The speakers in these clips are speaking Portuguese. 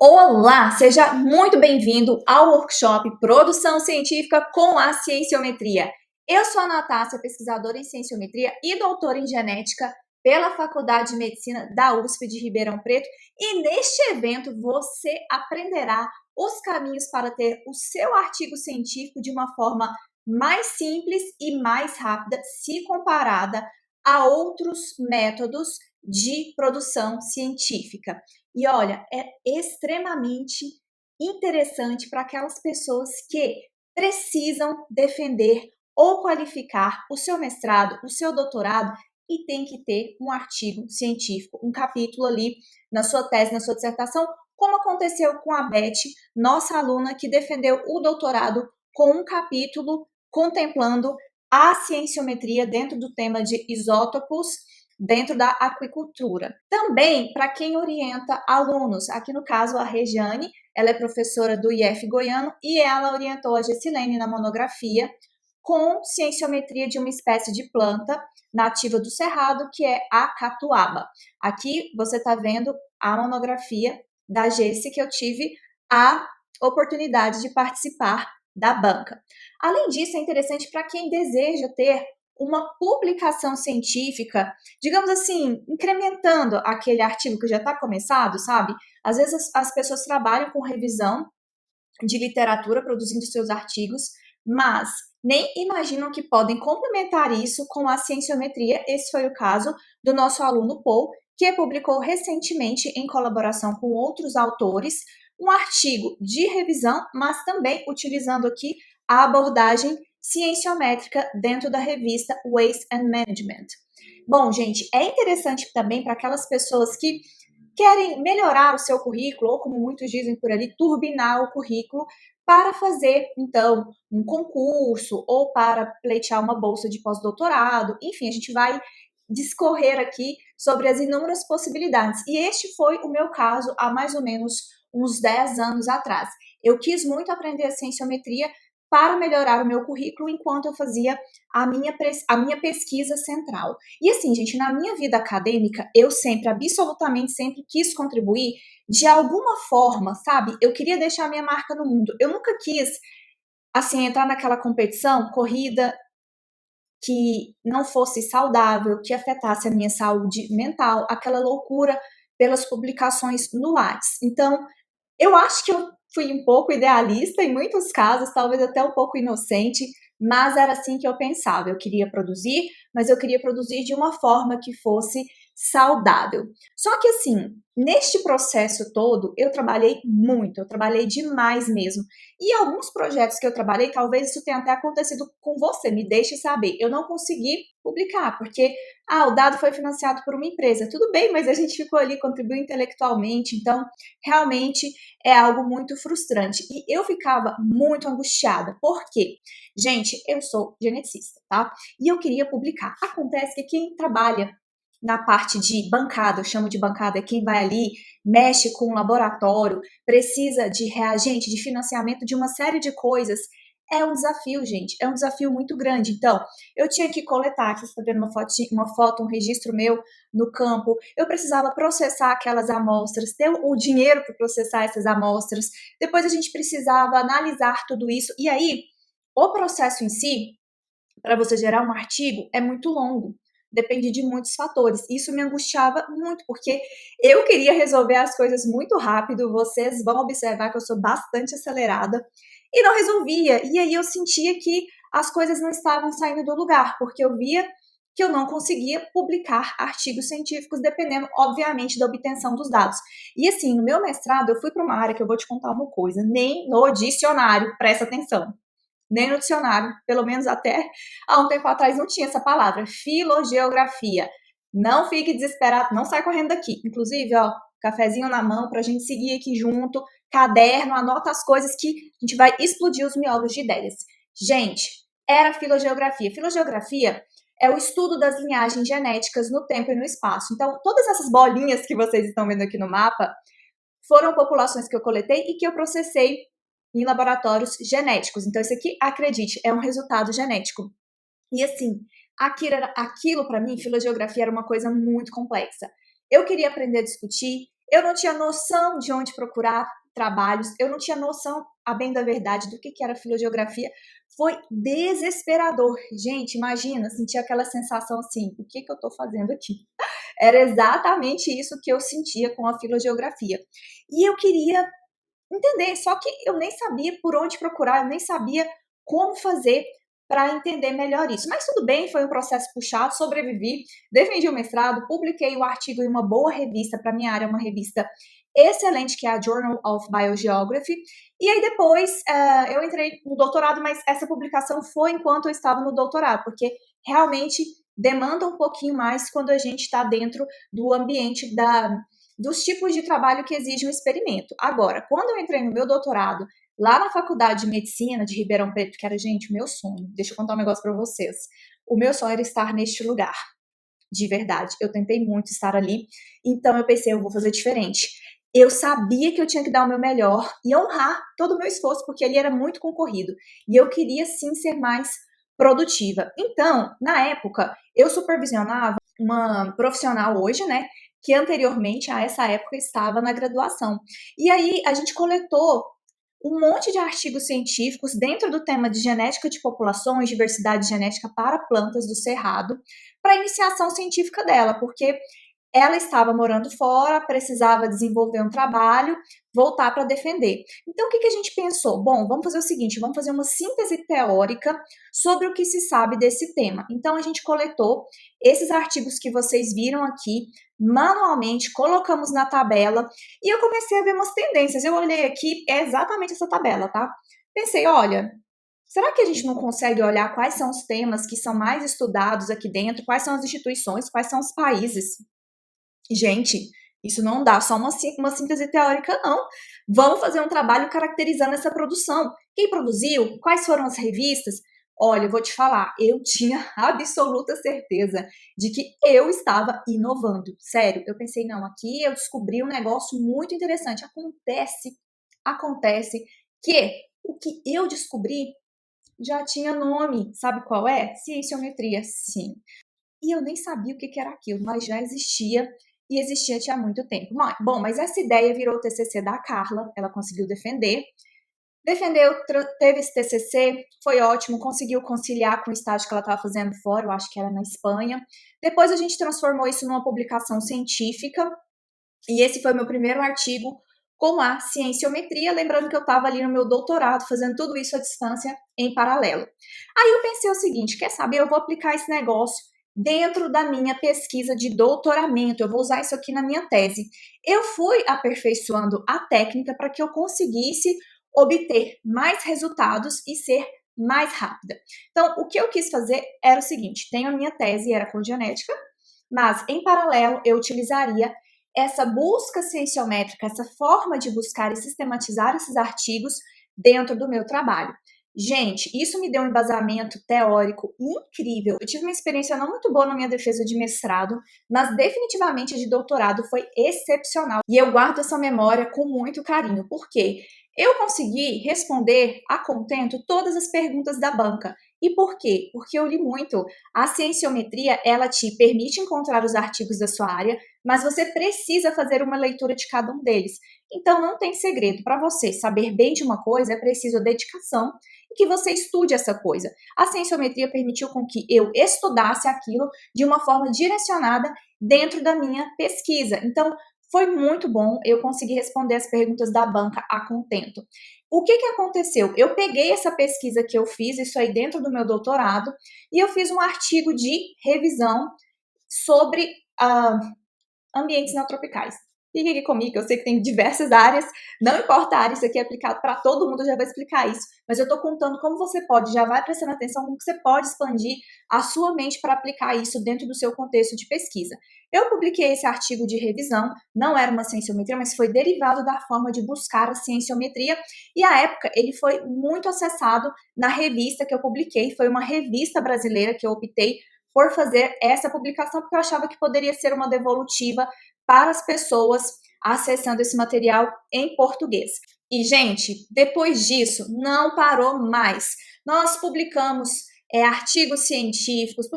Olá, seja muito bem-vindo ao workshop Produção Científica com a Cienciometria. Eu sou a Natácia, pesquisadora em Cienciometria e doutora em Genética pela Faculdade de Medicina da USP de Ribeirão Preto, e neste evento você aprenderá os caminhos para ter o seu artigo científico de uma forma mais simples e mais rápida, se comparada a outros métodos de produção científica. E olha, é extremamente interessante para aquelas pessoas que precisam defender ou qualificar o seu mestrado, o seu doutorado, e tem que ter um artigo científico, um capítulo ali na sua tese, na sua dissertação, como aconteceu com a Beth, nossa aluna que defendeu o doutorado com um capítulo contemplando a cienciometria dentro do tema de isótopos dentro da aquicultura. Também para quem orienta alunos, aqui no caso a Regiane, ela é professora do IF Goiano e ela orientou a Gessilene na monografia com cienciometria de uma espécie de planta nativa do Cerrado, que é a catuaba. Aqui você está vendo a monografia da Gessi, que eu tive a oportunidade de participar da banca. Além disso, é interessante para quem deseja ter uma publicação científica, digamos assim, incrementando aquele artigo que já está começado, sabe? Às vezes as pessoas trabalham com revisão de literatura, produzindo seus artigos, mas nem imaginam que podem complementar isso com a cienciometria. Esse foi o caso do nosso aluno Paul, que publicou recentemente, em colaboração com outros autores, um artigo de revisão, mas também utilizando aqui a abordagem cienciométrica dentro da revista Waste and Management. Bom, gente, é interessante também para aquelas pessoas que querem melhorar o seu currículo, ou como muitos dizem por ali, turbinar o currículo, para fazer, então, um concurso ou para pleitear uma bolsa de pós-doutorado. Enfim, a gente vai discorrer aqui sobre as inúmeras possibilidades. E este foi o meu caso há mais ou menos uns 10 anos atrás. Eu quis muito aprender a cienciometria para melhorar o meu currículo enquanto eu fazia a minha pesquisa central. E assim, gente, na minha vida acadêmica, eu sempre, absolutamente sempre quis contribuir de alguma forma, sabe? Eu queria deixar a minha marca no mundo. Eu nunca quis, assim, entrar naquela competição, corrida, que não fosse saudável, que afetasse a minha saúde mental, aquela loucura pelas publicações no Lattes. Então, eu acho que eu fui um pouco idealista em muitos casos, talvez até um pouco inocente, mas era assim que eu pensava. Eu queria produzir, mas eu queria produzir de uma forma que fosse saudável. Só que assim, neste processo todo, eu trabalhei muito, eu trabalhei demais mesmo. E alguns projetos que eu trabalhei, talvez isso tenha até acontecido com você, me deixe saber. Eu não consegui publicar, porque o dado foi financiado por uma empresa. Tudo bem, mas a gente ficou ali, contribuiu intelectualmente, então realmente é algo muito frustrante. E eu ficava muito angustiada. Por quê? Gente, eu sou geneticista, tá? E eu queria publicar. Acontece que quem trabalha na parte de bancada, eu chamo de bancada, é quem vai ali, mexe com o laboratório, precisa de reagente, de financiamento, de uma série de coisas. É um desafio, gente, é um desafio muito grande. Então, eu tinha que coletar, aqui você está vendo uma foto, um registro meu no campo, eu precisava processar aquelas amostras, ter o dinheiro para processar essas amostras, depois a gente precisava analisar tudo isso, e aí, o processo em si, para você gerar um artigo, é muito longo. Depende de muitos fatores. Isso me angustiava muito, porque eu queria resolver as coisas muito rápido. Vocês vão observar que eu sou bastante acelerada e não resolvia. E aí eu sentia que as coisas não estavam saindo do lugar, porque eu via que eu não conseguia publicar artigos científicos, dependendo, obviamente, da obtenção dos dados. E assim, no meu mestrado, eu fui para uma área que eu vou te contar uma coisa, nem no dicionário, presta atenção, nem no dicionário, pelo menos até há um tempo atrás não tinha essa palavra, filogeografia. Não fique desesperado, não sai correndo daqui. Inclusive, ó, cafezinho na mão pra gente seguir aqui junto, caderno, anota as coisas que a gente vai explodir os miolos de ideias. Gente, era filogeografia. Filogeografia é o estudo das linhagens genéticas no tempo e no espaço. Então, todas essas bolinhas que vocês estão vendo aqui no mapa foram populações que eu coletei e que eu processei em laboratórios genéticos. Então, isso aqui, acredite, é um resultado genético. E assim, aquilo para mim, filogeografia era uma coisa muito complexa. Eu queria aprender a discutir, eu não tinha noção de onde procurar trabalhos, eu não tinha noção, a bem da verdade, do que era filogeografia. Foi desesperador. Gente, imagina, sentir aquela sensação assim, o que eu estou fazendo aqui? Era exatamente isso que eu sentia com a filogeografia. E eu queria entender, só que eu nem sabia por onde procurar, eu nem sabia como fazer para entender melhor isso. Mas tudo bem, foi um processo puxado, sobrevivi, defendi o mestrado, publiquei o artigo em uma boa revista, para minha área, uma revista excelente, que é a Journal of Biogeography. E aí depois eu entrei no doutorado, mas essa publicação foi enquanto eu estava no doutorado, porque realmente demanda um pouquinho mais quando a gente está dentro do ambiente dos tipos de trabalho que exige um experimento. Agora, quando eu entrei no meu doutorado, lá na Faculdade de Medicina de Ribeirão Preto, que era, gente, o meu sonho, deixa eu contar um negócio para vocês. O meu sonho era estar neste lugar, de verdade. Eu tentei muito estar ali, então eu pensei, eu vou fazer diferente. Eu sabia que eu tinha que dar o meu melhor e honrar todo o meu esforço, porque ali era muito concorrido. E eu queria, sim, ser mais produtiva. Então, na época, eu supervisionava uma profissional hoje, né, que anteriormente a essa época estava na graduação. E aí a gente coletou um monte de artigos científicos dentro do tema de genética de populações, diversidade genética para plantas do Cerrado, para a iniciação científica dela, porque ela estava morando fora, precisava desenvolver um trabalho, voltar para defender. Então, o que a gente pensou? Bom, vamos fazer o seguinte, vamos fazer uma síntese teórica sobre o que se sabe desse tema. Então, a gente coletou esses artigos que vocês viram aqui, manualmente, colocamos na tabela, e eu comecei a ver umas tendências. Eu olhei aqui, é exatamente essa tabela, tá? Pensei, olha, será que a gente não consegue olhar quais são os temas que são mais estudados aqui dentro, quais são as instituições, quais são os países? Gente, isso não dá só uma síntese teórica, não. Vamos fazer um trabalho caracterizando essa produção. Quem produziu? Quais foram as revistas? Olha, eu vou te falar, eu tinha absoluta certeza de que eu estava inovando. Sério, eu pensei, não, aqui eu descobri um negócio muito interessante. Acontece que o que eu descobri já tinha nome. Sabe qual é? Cienciometria, sim. E eu nem sabia o que era aquilo, mas já existia e existia tinha muito tempo. Bom, mas essa ideia virou o TCC da Carla, ela conseguiu defender. Defendeu, teve esse TCC, foi ótimo, conseguiu conciliar com o estágio que ela estava fazendo fora, eu acho que era na Espanha. Depois a gente transformou isso numa publicação científica, e esse foi o meu primeiro artigo com a cienciometria, lembrando que eu estava ali no meu doutorado, fazendo tudo isso à distância, em paralelo. Aí eu pensei o seguinte, quer saber, eu vou aplicar esse negócio dentro da minha pesquisa de doutoramento, eu vou usar isso aqui na minha tese. Eu fui aperfeiçoando a técnica para que eu conseguisse obter mais resultados e ser mais rápida. Então, o que eu quis fazer era o seguinte, tenho a minha tese, era com genética, mas em paralelo eu utilizaria essa busca cienciométrica, essa forma de buscar e sistematizar esses artigos dentro do meu trabalho. Gente, isso me deu um embasamento teórico incrível. Eu tive uma experiência não muito boa na minha defesa de mestrado, mas definitivamente a de doutorado foi excepcional. E eu guardo essa memória com muito carinho, porque eu consegui responder a contento todas as perguntas da banca. E por quê? Porque eu li muito. A cienciometria, ela te permite encontrar os artigos da sua área, mas você precisa fazer uma leitura de cada um deles. Então, não tem segredo. Para você saber bem de uma coisa, é preciso dedicação e que você estude essa coisa. A cienciometria permitiu com que eu estudasse aquilo de uma forma direcionada dentro da minha pesquisa. Então, foi muito bom, eu consegui responder as perguntas da banca a contento. O que aconteceu? Eu peguei essa pesquisa que eu fiz, isso aí dentro do meu doutorado, e eu fiz um artigo de revisão sobre ambientes neotropicais. Fique aqui comigo, eu sei que tem diversas áreas, não importa a área, isso aqui é aplicado para todo mundo, eu já vou explicar isso, mas eu estou contando como você pode, já vai prestando atenção, como você pode expandir a sua mente para aplicar isso dentro do seu contexto de pesquisa. Eu publiquei esse artigo de revisão, não era uma cienciometria, mas foi derivado da forma de buscar a cienciometria, e à época ele foi muito acessado na revista que eu publiquei, foi uma revista brasileira que eu optei por fazer essa publicação, porque eu achava que poderia ser uma devolutiva para as pessoas acessando esse material em português. E, gente, depois disso, não parou mais. Nós publicamos artigos científicos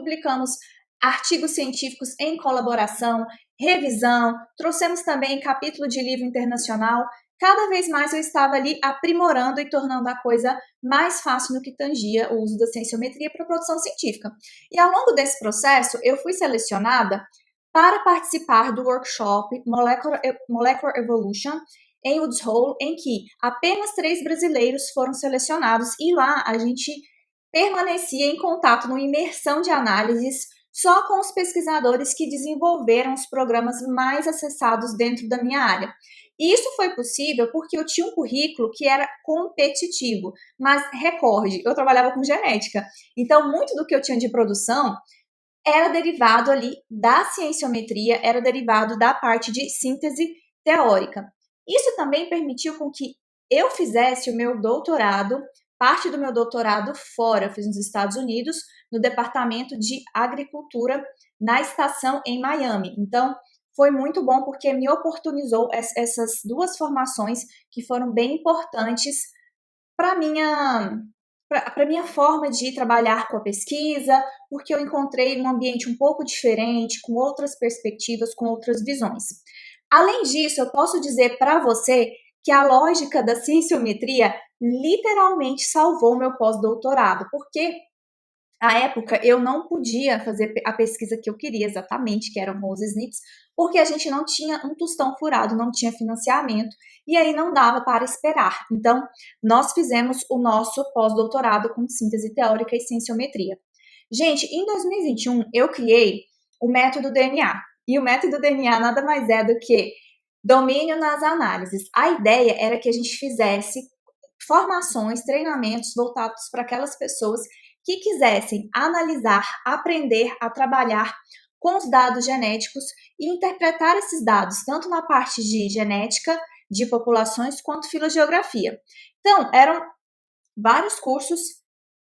em colaboração, revisão, trouxemos também capítulo de livro internacional. Cada vez mais eu estava ali aprimorando e tornando a coisa mais fácil no que tangia o uso da cienciometria para a produção científica. E ao longo desse processo, eu fui selecionada para participar do workshop Molecular Evolution em Woods Hole, em que apenas 3 brasileiros foram selecionados e lá a gente permanecia em contato numa imersão de análises só com os pesquisadores que desenvolveram os programas mais acessados dentro da minha área. E isso foi possível porque eu tinha um currículo que era competitivo, mas recorde, eu trabalhava com genética, então muito do que eu tinha de produção era derivado ali da cienciometria, era derivado da parte de síntese teórica. Isso também permitiu com que eu fizesse o meu doutorado, parte do meu doutorado fora, eu fiz nos Estados Unidos, no Departamento de Agricultura, na estação em Miami. Então, foi muito bom porque me oportunizou essas 2 formações que foram bem importantes para minha forma de trabalhar com a pesquisa, porque eu encontrei um ambiente um pouco diferente, com outras perspectivas, com outras visões. Além disso, eu posso dizer para você que a lógica da cienciometria literalmente salvou meu pós-doutorado, porque à época eu não podia fazer a pesquisa que eu queria exatamente, que eram rose snips, porque a gente não tinha um tostão furado, não tinha financiamento, e aí não dava para esperar. Então, nós fizemos o nosso pós-doutorado com síntese teórica e cienciometria. Gente, em 2021 eu criei o método DNA, e o método DNA nada mais é do que domínio nas análises. A ideia era que a gente fizesse formações, treinamentos voltados para aquelas pessoas que quisessem analisar, aprender a trabalhar com os dados genéticos e interpretar esses dados, tanto na parte de genética, de populações, quanto filogeografia. Então, eram vários cursos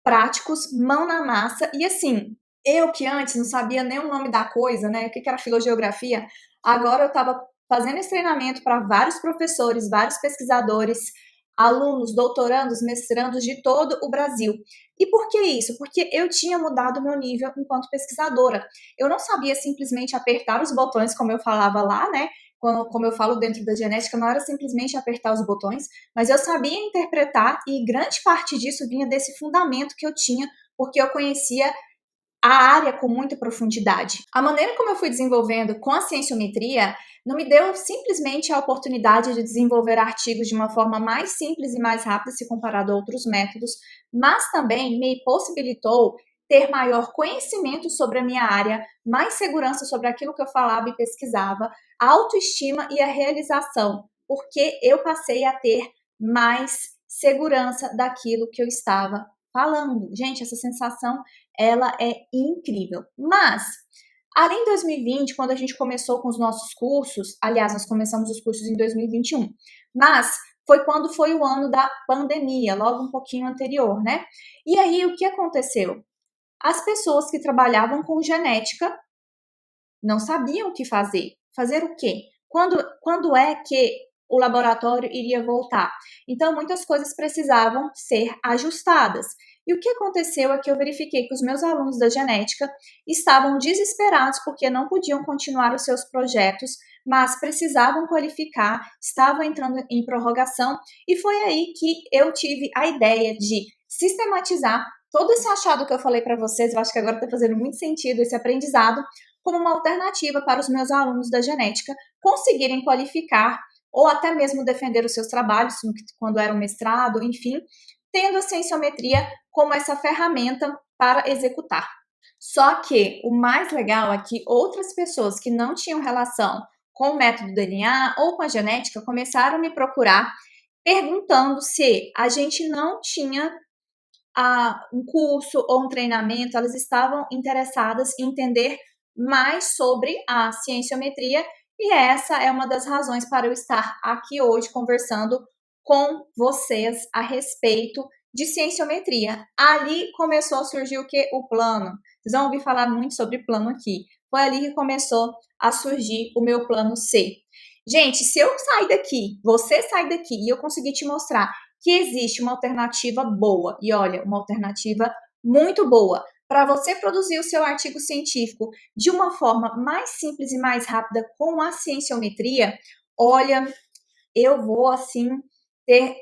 práticos, mão na massa, e assim, eu que antes não sabia nem o nome da coisa, né, o que era filogeografia, agora eu estava fazendo esse treinamento para vários professores, vários pesquisadores, alunos, doutorandos, mestrandos de todo o Brasil. E por que isso? Porque eu tinha mudado o meu nível enquanto pesquisadora. Eu não sabia simplesmente apertar os botões, como eu falava lá, né? Como eu falo dentro da genética, não era simplesmente apertar os botões, mas eu sabia interpretar e grande parte disso vinha desse fundamento que eu tinha, porque eu conhecia a área com muita profundidade. A maneira como eu fui desenvolvendo com a cienciometria não me deu simplesmente a oportunidade de desenvolver artigos de uma forma mais simples e mais rápida se comparado a outros métodos, mas também me possibilitou ter maior conhecimento sobre a minha área, mais segurança sobre aquilo que eu falava e pesquisava, a autoestima e a realização, porque eu passei a ter mais segurança daquilo que eu estava falando. Gente, essa sensação ela é incrível. Mas, além de 2020, quando a gente começou com os nossos cursos, aliás, nós começamos os cursos em 2021, mas foi quando foi o ano da pandemia, logo um pouquinho anterior, né? E aí, o que aconteceu? As pessoas que trabalhavam com genética não sabiam o que fazer. Fazer o quê? Quando é que o laboratório iria voltar? Então, muitas coisas precisavam ser ajustadas. E o que aconteceu é que eu verifiquei que os meus alunos da genética estavam desesperados porque não podiam continuar os seus projetos, mas precisavam qualificar, estavam entrando em prorrogação, e foi aí que eu tive a ideia de sistematizar todo esse achado que eu falei para vocês. Eu acho que agora está fazendo muito sentido esse aprendizado, como uma alternativa para os meus alunos da genética conseguirem qualificar ou até mesmo defender os seus trabalhos, quando era um mestrado, enfim, tendo a cienciometria como essa ferramenta para executar. Só que o mais legal é que outras pessoas que não tinham relação com o método DNA ou com a genética começaram a me procurar perguntando se a gente não tinha um curso ou um treinamento, elas estavam interessadas em entender mais sobre a cienciometria, e essa é uma das razões para eu estar aqui hoje conversando com vocês a respeito de cienciometria. Ali começou a surgir o que? O plano. Vocês vão ouvir falar muito sobre plano aqui. Foi ali que começou a surgir o meu plano C. Gente, se eu sair daqui, você sair daqui e eu conseguir te mostrar que existe uma alternativa boa, e olha, uma alternativa muito boa para você produzir o seu artigo científico de uma forma mais simples e mais rápida com a cienciometria, olha, eu vou assim ter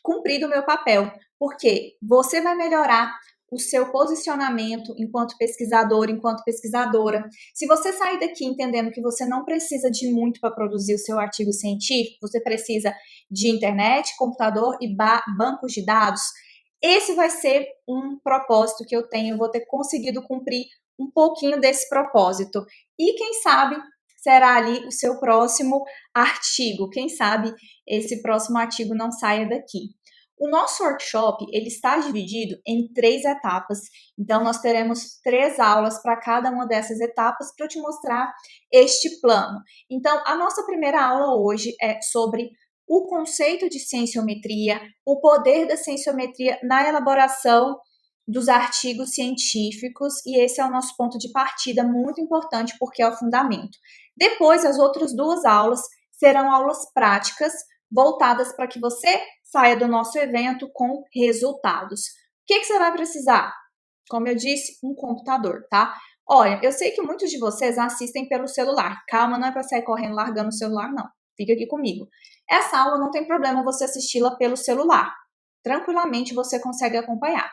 cumprido o meu papel, porque você vai melhorar o seu posicionamento enquanto pesquisador, enquanto pesquisadora. Se você sair daqui entendendo que você não precisa de muito para produzir o seu artigo científico, você precisa de internet, computador e bancos de dados, esse vai ser um propósito que eu tenho, eu vou ter conseguido cumprir um pouquinho desse propósito. E quem sabe será ali o seu próximo artigo, quem sabe esse próximo artigo não saia daqui. O nosso workshop, ele está dividido em 3 etapas, então nós teremos 3 aulas para cada uma dessas etapas para eu te mostrar este plano. Então, a nossa primeira aula hoje é sobre o conceito de cienciometria, o poder da cienciometria na elaboração dos artigos científicos, e esse é o nosso ponto de partida muito importante porque é o fundamento. Depois, as outras 2 aulas serão aulas práticas voltadas para que você saia do nosso evento com resultados. O que você vai precisar? Como eu disse, um computador, tá? Olha, eu sei que muitos de vocês assistem pelo celular. Calma, não é para sair correndo largando o celular, não. Fica aqui comigo. Essa aula não tem problema você assisti-la pelo celular. Tranquilamente você consegue acompanhar.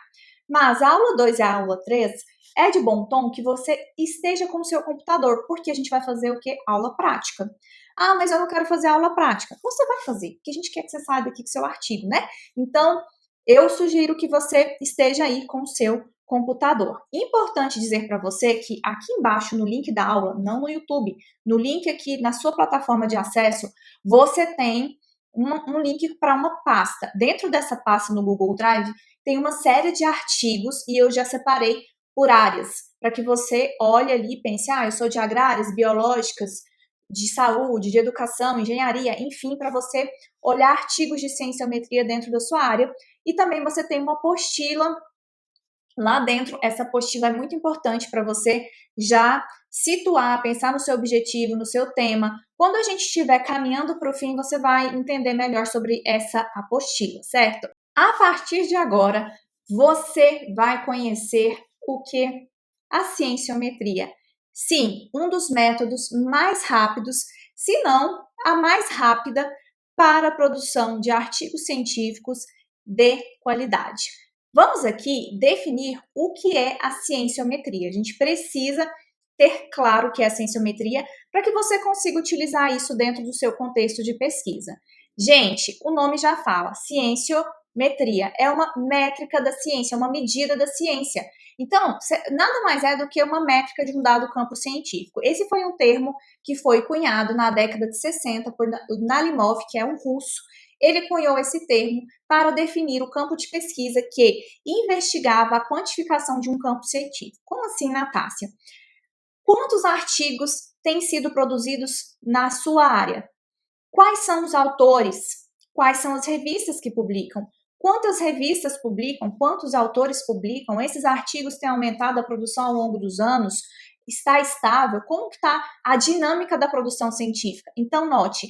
Mas a aula 2 e a aula 3 é de bom tom que você esteja com o seu computador, porque a gente vai fazer o quê? Aula prática. Ah, mas eu não quero fazer aula prática. Você vai fazer, porque a gente quer que você saia daqui com o seu artigo, né? Então, eu sugiro que você esteja aí com o seu computador. Importante dizer para você que aqui embaixo no link da aula, não no YouTube, no link aqui na sua plataforma de acesso, você tem um link para uma pasta. Dentro dessa pasta no Google Drive, tem uma série de artigos e eu já separei por áreas, para que você olhe ali e pense, eu sou de agrárias, biológicas, de saúde, de educação, engenharia, enfim, para você olhar artigos de cienciometria dentro da sua área. E também você tem uma apostila lá dentro. Essa apostila é muito importante para você já situar, pensar no seu objetivo, no seu tema. Quando a gente estiver caminhando para o fim, você vai entender melhor sobre essa apostila, certo? A partir de agora, você vai conhecer o que? A cienciometria. Sim, um dos métodos mais rápidos, se não a mais rápida, para a produção de artigos científicos de qualidade. Vamos aqui definir o que é a cienciometria. A gente precisa ter claro o que é a cienciometria para que você consiga utilizar isso dentro do seu contexto de pesquisa. Gente, o nome já fala, cienciometria é uma métrica da ciência, uma medida da ciência. Então, nada mais é do que uma métrica de um dado campo científico. Esse foi um termo que foi cunhado na década de 60 por Nalimov, que é um russo. Ele cunhou esse termo para definir o campo de pesquisa que investigava a quantificação de um campo científico. Como assim, Natácia? Quantos artigos têm sido produzidos na sua área? Quais são os autores? Quais são as revistas que publicam? Quantas revistas publicam? Quantos autores publicam? Esses artigos têm aumentado a produção ao longo dos anos? Está estável? Como está a dinâmica da produção científica? Então, note,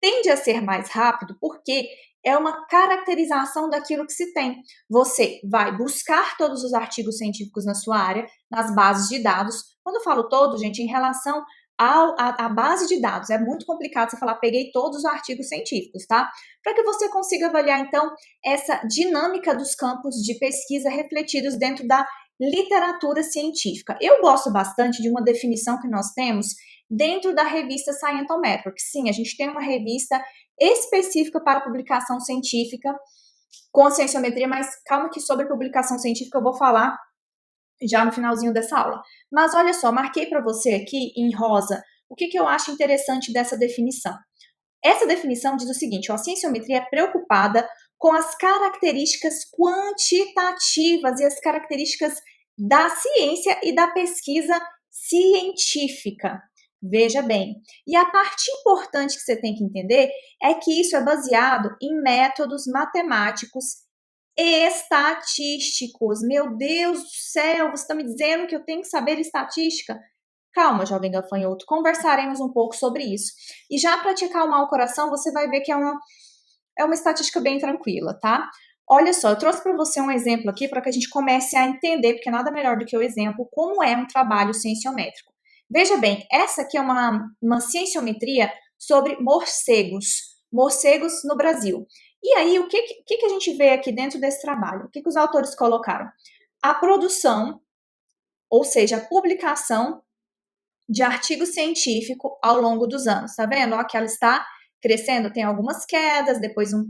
tende a ser mais rápido porque é uma caracterização daquilo que se tem. Você vai buscar todos os artigos científicos na sua área, nas bases de dados. Quando eu falo todo, gente, em relação à base de dados, é muito complicado você falar, peguei todos os artigos científicos, tá? Para que você consiga avaliar, então, essa dinâmica dos campos de pesquisa refletidos dentro da literatura científica. Eu gosto bastante de uma definição que nós temos dentro da revista Scientometrics. Sim, a gente tem uma revista específica para publicação científica com a cienciometria, mas calma que sobre publicação científica eu vou falar já no finalzinho dessa aula. Mas olha só, marquei para você aqui em rosa o que eu acho interessante dessa definição. Essa definição diz o seguinte, a cienciometria é preocupada com as características quantitativas e as características da ciência e da pesquisa científica. Veja bem, e a parte importante que você tem que entender é que isso é baseado em métodos matemáticos estatísticos. Meu Deus do céu, você está me dizendo que eu tenho que saber estatística? Calma, jovem gafanhoto, conversaremos um pouco sobre isso. E já para te acalmar o coração, você vai ver que é uma estatística bem tranquila, tá? Olha só, eu trouxe para você um exemplo aqui para que a gente comece a entender, porque nada melhor do que o exemplo, como é um trabalho cienciométrico. Veja bem, essa aqui é uma cienciometria sobre morcegos no Brasil. E aí, o que a gente vê aqui dentro desse trabalho? O que os autores colocaram? A produção, ou seja, a publicação de artigo científico ao longo dos anos. Tá vendo? Ó, que ela está crescendo, tem algumas quedas, depois um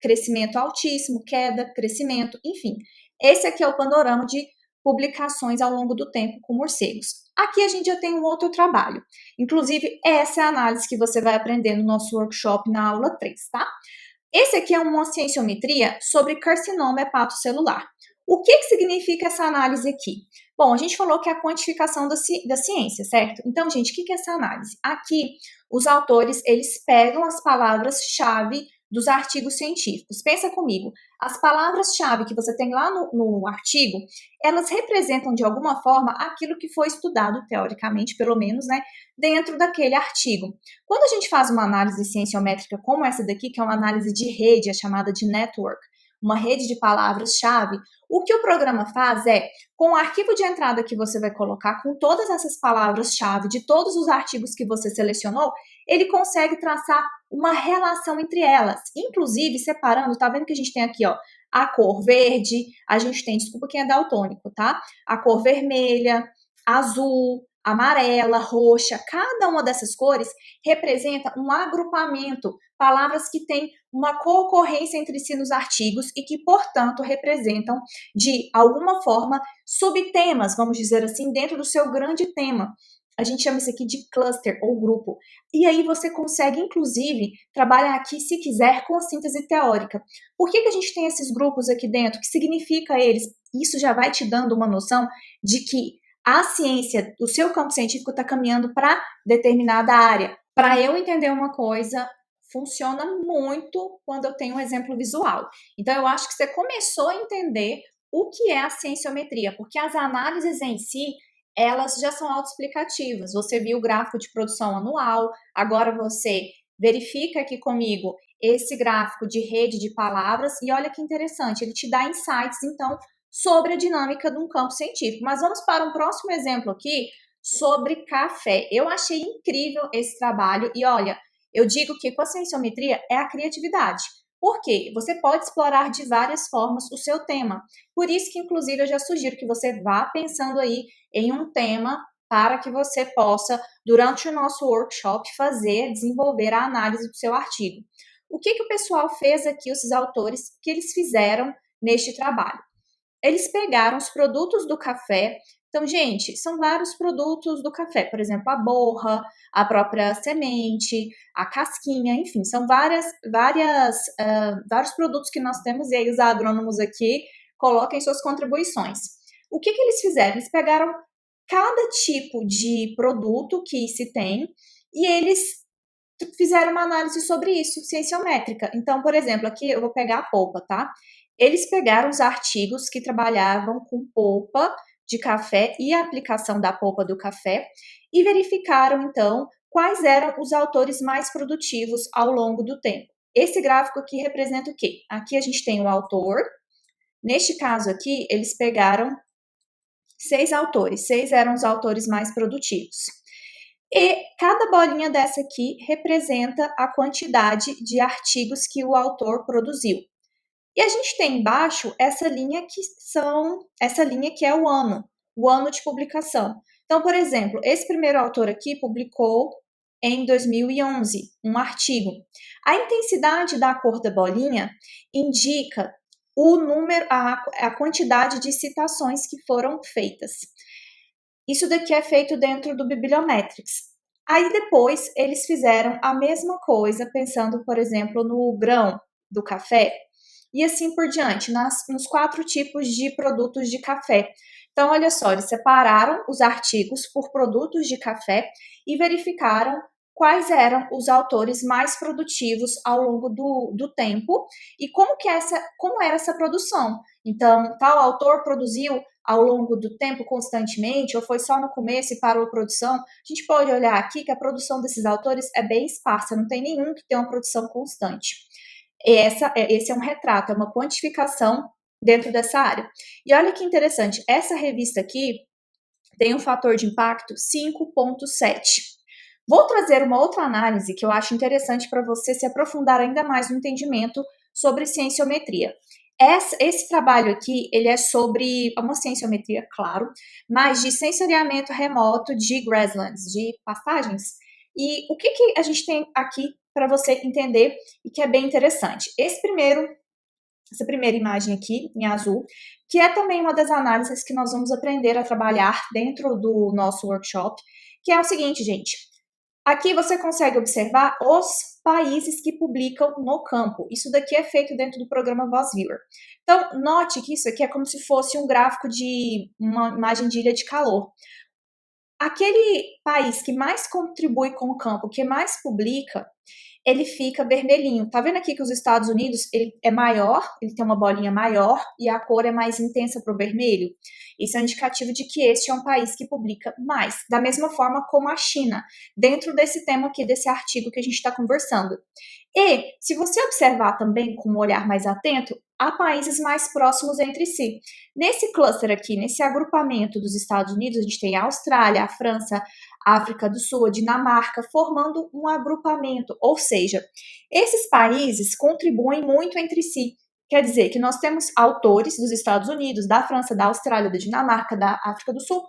crescimento altíssimo, queda, crescimento, enfim. Esse aqui é o panorama de publicações ao longo do tempo com morcegos. Aqui a gente já tem um outro trabalho. Inclusive, essa é a análise que você vai aprender no nosso workshop na aula 3, tá? Esse aqui é uma cienciometria sobre carcinoma hepatocelular. O que significa essa análise aqui? Bom, a gente falou que é a quantificação da ciência, certo? Então, gente, o que é essa análise? Aqui, os autores, eles pegam as palavras-chave dos artigos científicos. Pensa comigo, as palavras-chave que você tem lá no artigo, elas representam, de alguma forma, aquilo que foi estudado, teoricamente, pelo menos, né, dentro daquele artigo. Quando a gente faz uma análise cienciométrica como essa daqui, que é uma análise de rede, é chamada de network, uma rede de palavras-chave, o que o programa faz é, com o arquivo de entrada que você vai colocar, com todas essas palavras-chave de todos os artigos que você selecionou, ele consegue traçar uma relação entre elas, inclusive separando, tá vendo que a gente tem aqui, ó, a cor verde, a gente tem, desculpa quem é daltônico, tá? A cor vermelha, azul, amarela, roxa, cada uma dessas cores representa um agrupamento, palavras que têm uma concorrência entre si nos artigos e que, portanto, representam, de alguma forma, subtemas, vamos dizer assim, dentro do seu grande tema. A gente chama isso aqui de cluster ou grupo. E aí você consegue, inclusive, trabalhar aqui, se quiser, com a síntese teórica. Por que a gente tem esses grupos aqui dentro? O que significa eles? Isso já vai te dando uma noção de que a ciência, o seu campo científico está caminhando para determinada área. Para eu entender uma coisa, funciona muito quando eu tenho um exemplo visual. Então, eu acho que você começou a entender o que é a cienciometria, porque as análises em si, elas já são autoexplicativas. Você viu o gráfico de produção anual, agora você verifica aqui comigo esse gráfico de rede de palavras e olha que interessante, ele te dá insights, então, sobre a dinâmica de um campo científico. Mas vamos para um próximo exemplo aqui sobre café. Eu achei incrível esse trabalho e olha, eu digo que com a cienciometria é a criatividade. Por quê? Você pode explorar de várias formas o seu tema. Por isso que, inclusive, eu já sugiro que você vá pensando aí em um tema para que você possa, durante o nosso workshop, desenvolver a análise do seu artigo. O que o pessoal fez aqui, esses autores, que eles fizeram neste trabalho? Eles pegaram os produtos do café. Então, gente, são vários produtos do café, por exemplo, a borra, a própria semente, a casquinha, enfim, são vários produtos que nós temos e aí os agrônomos aqui coloquem suas contribuições. O que eles fizeram? Eles pegaram cada tipo de produto que se tem e eles fizeram uma análise sobre isso, cienciométrica. Então, por exemplo, aqui eu vou pegar a polpa, tá? Eles pegaram os artigos que trabalhavam com polpa de café e a aplicação da polpa do café e verificaram, então, quais eram os autores mais produtivos ao longo do tempo. Esse gráfico aqui representa o quê? Aqui a gente tem o autor. Neste caso aqui, eles pegaram 6 autores, 6 eram os autores mais produtivos. E cada bolinha dessa aqui representa a quantidade de artigos que o autor produziu. E a gente tem embaixo essa linha que é o ano de publicação. Então, por exemplo, esse primeiro autor aqui publicou em 2011 um artigo. A intensidade da cor da bolinha indica o número, a quantidade de citações que foram feitas. Isso daqui é feito dentro do Bibliometrics. Aí depois eles fizeram a mesma coisa, pensando, por exemplo, no grão do café e assim por diante, nos 4 tipos de produtos de café. Então, olha só, eles separaram os artigos por produtos de café e verificaram quais eram os autores mais produtivos ao longo do tempo e como era essa produção. Então, tal autor produziu ao longo do tempo constantemente, ou foi só no começo e parou a produção. A gente pode olhar aqui que a produção desses autores é bem esparsa, não tem nenhum que tenha uma produção constante. Esse é um retrato, é uma quantificação dentro dessa área. E olha que interessante, essa revista aqui tem um fator de impacto 5,7. Vou trazer uma outra análise que eu acho interessante para você se aprofundar ainda mais no entendimento sobre cienciometria. Esse trabalho aqui, ele é sobre uma cienciometria, claro, mas de sensoriamento remoto de grasslands, de pastagens. E o que a gente tem aqui para você entender e que é bem interessante? Essa primeira imagem aqui, em azul, que é também uma das análises que nós vamos aprender a trabalhar dentro do nosso workshop, que é o seguinte, gente. Aqui você consegue observar os países que publicam no campo. Isso daqui é feito dentro do programa VozViewer. Então, note que isso aqui é como se fosse um gráfico de uma imagem de ilha de calor. Aquele país que mais contribui com o campo, que mais publica, ele fica vermelhinho. Tá vendo aqui que os Estados Unidos, ele é maior, ele tem uma bolinha maior e a cor é mais intensa para o vermelho? Isso é indicativo de que este é um país que publica mais, da mesma forma como a China, dentro desse tema aqui, desse artigo que a gente está conversando. E, se você observar também com um olhar mais atento, há países mais próximos entre si. Nesse cluster aqui, nesse agrupamento dos Estados Unidos, a gente tem a Austrália, a França, a África do Sul, a Dinamarca, formando um agrupamento, ou seja, esses países contribuem muito entre si. Quer dizer que nós temos autores dos Estados Unidos, da França, da Austrália, da Dinamarca, da África do Sul,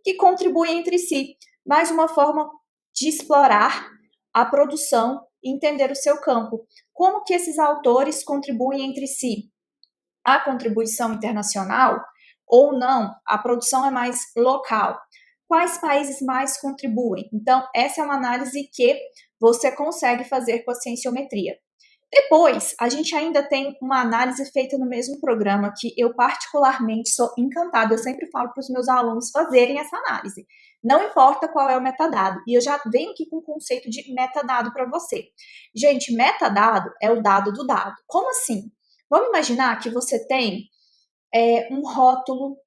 que contribuem entre si. Mais uma forma de explorar a produção e entender o seu campo. Como que esses autores contribuem entre si? A contribuição internacional ou não? A produção é mais local. Quais países mais contribuem? Então, essa é uma análise que você consegue fazer com a cienciometria. Depois, a gente ainda tem uma análise feita no mesmo programa que eu particularmente sou encantada. Eu sempre falo para os meus alunos fazerem essa análise. Não importa qual é o metadado. E eu já venho aqui com o conceito de metadado para você. Gente, metadado é o dado do dado. Como assim? Vamos imaginar que você tem um rótulo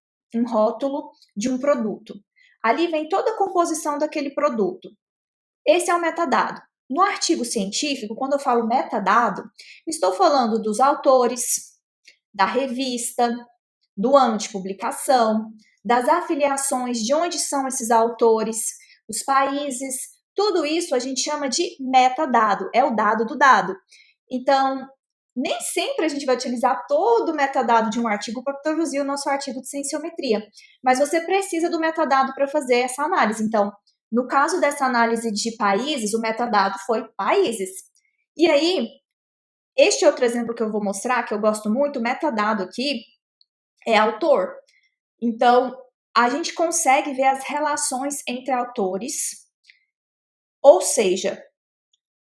de um produto. Ali vem toda a composição daquele produto. Esse é o metadado. No artigo científico, quando eu falo metadado, estou falando dos autores, da revista, do ano de publicação, das afiliações, de onde são esses autores, os países, tudo isso a gente chama de metadado, é o dado do dado. Então, nem sempre a gente vai utilizar todo o metadado de um artigo para produzir o nosso artigo de cienciometria, mas você precisa do metadado para fazer essa análise. Então, no caso dessa análise de países, o metadado foi países. E aí, este outro exemplo que eu vou mostrar, que eu gosto muito, o metadado aqui, é autor. Então, a gente consegue ver as relações entre autores, ou seja,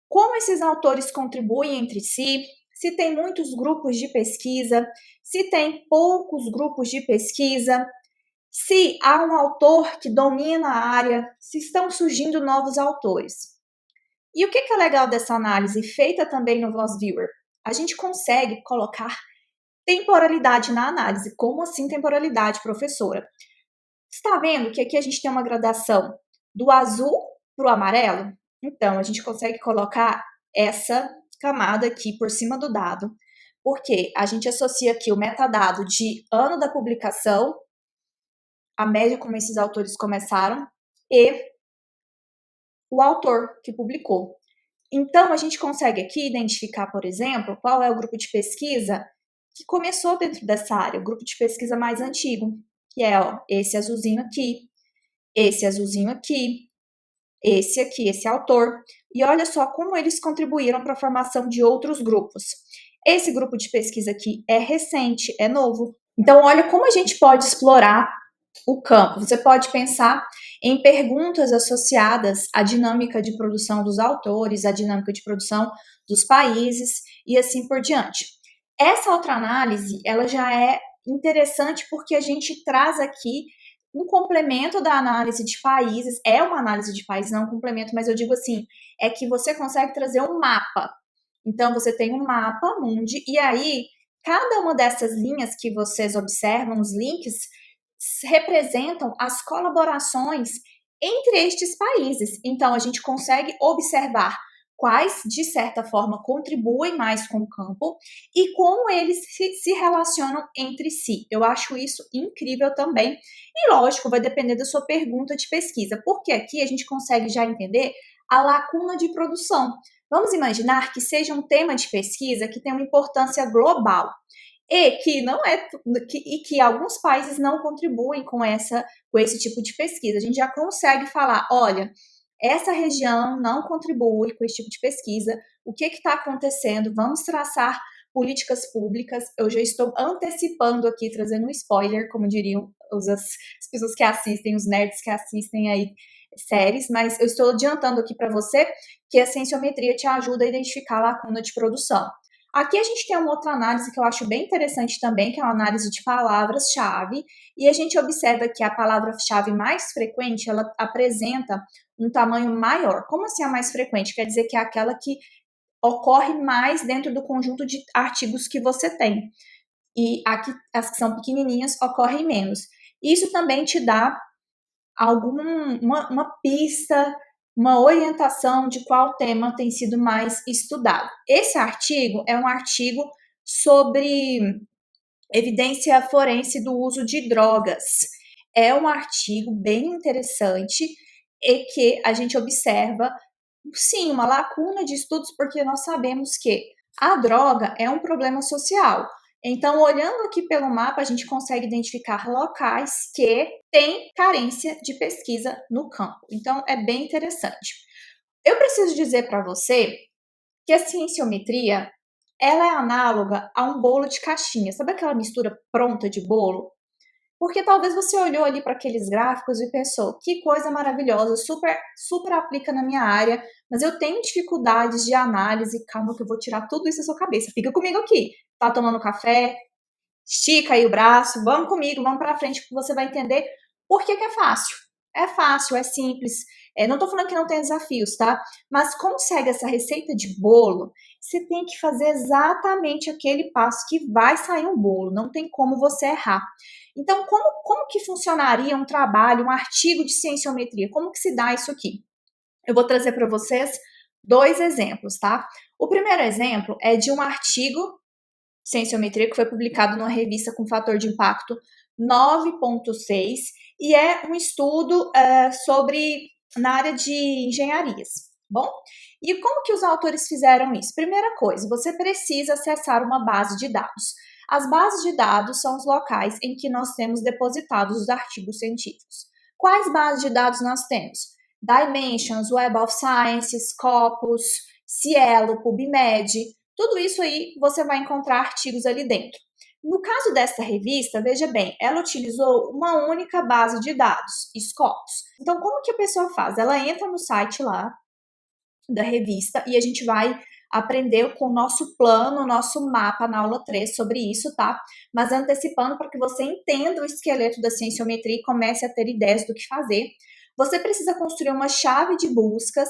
como esses autores contribuem entre si, se tem muitos grupos de pesquisa, se tem poucos grupos de pesquisa, se há um autor que domina a área, se estão surgindo novos autores. E o que é legal dessa análise, feita também no VozViewer? A gente consegue colocar temporalidade na análise. Como assim temporalidade, professora? Está vendo que aqui a gente tem uma gradação do azul para o amarelo? Então, a gente consegue colocar essa camada aqui por cima do dado, porque a gente associa aqui o metadado de ano da publicação, a média como esses autores começaram, e o autor que publicou. Então, a gente consegue aqui identificar, por exemplo, qual é o grupo de pesquisa que começou dentro dessa área, o grupo de pesquisa mais antigo, que é esse azulzinho aqui, esse azulzinho aqui, esse aqui, esse autor. E olha só como eles contribuíram para a formação de outros grupos. Esse grupo de pesquisa aqui é recente, é novo. Então, olha como a gente pode explorar o campo. Você pode pensar em perguntas associadas à dinâmica de produção dos autores, à dinâmica de produção dos países e assim por diante. Essa outra análise, ela já é interessante porque a gente traz aqui um complemento da análise de países, é uma análise de países, não um complemento, mas eu digo assim, é que você consegue trazer um mapa. Então, você tem um mapa mundi, e aí, cada uma dessas linhas que vocês observam, os links, representam as colaborações entre estes países. Então, a gente consegue observar quais, de certa forma, contribuem mais com o campo e como eles se relacionam entre si. Eu acho isso incrível também. E, lógico, vai depender da sua pergunta de pesquisa, porque aqui a gente consegue já entender a lacuna de produção. Vamos imaginar que seja um tema de pesquisa que tem uma importância global e que não é e que alguns países não contribuem com esse tipo de pesquisa. A gente já consegue falar, olha, essa região não contribui com esse tipo de pesquisa. O que está acontecendo? Vamos traçar políticas públicas. Eu já estou antecipando aqui, trazendo um spoiler, como diriam as pessoas que assistem, os nerds que assistem aí séries, mas eu estou adiantando aqui para você que a cienciometria te ajuda a identificar a lacuna de produção. Aqui a gente tem uma outra análise que eu acho bem interessante também, que é uma análise de palavras-chave, e a gente observa que a palavra-chave mais frequente, ela apresenta um tamanho maior. Como assim a mais frequente? Quer dizer que é aquela que ocorre mais dentro do conjunto de artigos que você tem. E aqui, as que são pequenininhas ocorrem menos. Isso também te dá uma pista, uma orientação de qual tema tem sido mais estudado. Esse artigo é um artigo sobre evidência forense do uso de drogas. É um artigo bem interessante e que a gente observa, sim, uma lacuna de estudos, porque nós sabemos que a droga é um problema social. Então, olhando aqui pelo mapa, a gente consegue identificar locais que têm carência de pesquisa no campo. Então, é bem interessante. Eu preciso dizer para você que a cienciometria ela é análoga a um bolo de caixinha. Sabe aquela mistura pronta de bolo? Porque talvez você olhou ali para aqueles gráficos e pensou, que coisa maravilhosa, super aplica na minha área, mas eu tenho dificuldades de análise. Calma que eu vou tirar tudo isso da sua cabeça. Fica comigo aqui. Tá tomando café? Estica aí o braço, vamos comigo, vamos para frente, que você vai entender por que é fácil. É fácil, é simples. Não estou falando que não tem desafios, tá? Mas como segue essa receita de bolo, você tem que fazer exatamente aquele passo que vai sair um bolo. Não tem como você errar. Então, como que funcionaria um trabalho, um artigo de cienciometria? Como que se dá isso aqui? Eu vou trazer para vocês 2 exemplos, tá? O primeiro exemplo é de um artigo cienciometria que foi publicado numa revista com fator de impacto 9.6 e é um estudo sobre na área de engenharias. Bom, e como que os autores fizeram isso? Primeira coisa, você precisa acessar uma base de dados. As bases de dados são os locais em que nós temos depositados os artigos científicos. Quais bases de dados nós temos? Dimensions, Web of Science, Scopus, Cielo, PubMed. Tudo isso aí você vai encontrar artigos ali dentro. No caso desta revista, veja bem, ela utilizou uma única base de dados, Scopus. Então, como que a pessoa faz? Ela entra no site lá da revista e a gente vai aprender com o nosso plano, o nosso mapa na aula 3 sobre isso, tá? Mas antecipando para que você entenda o esqueleto da cienciometria e comece a ter ideias do que fazer. Você precisa construir uma chave de buscas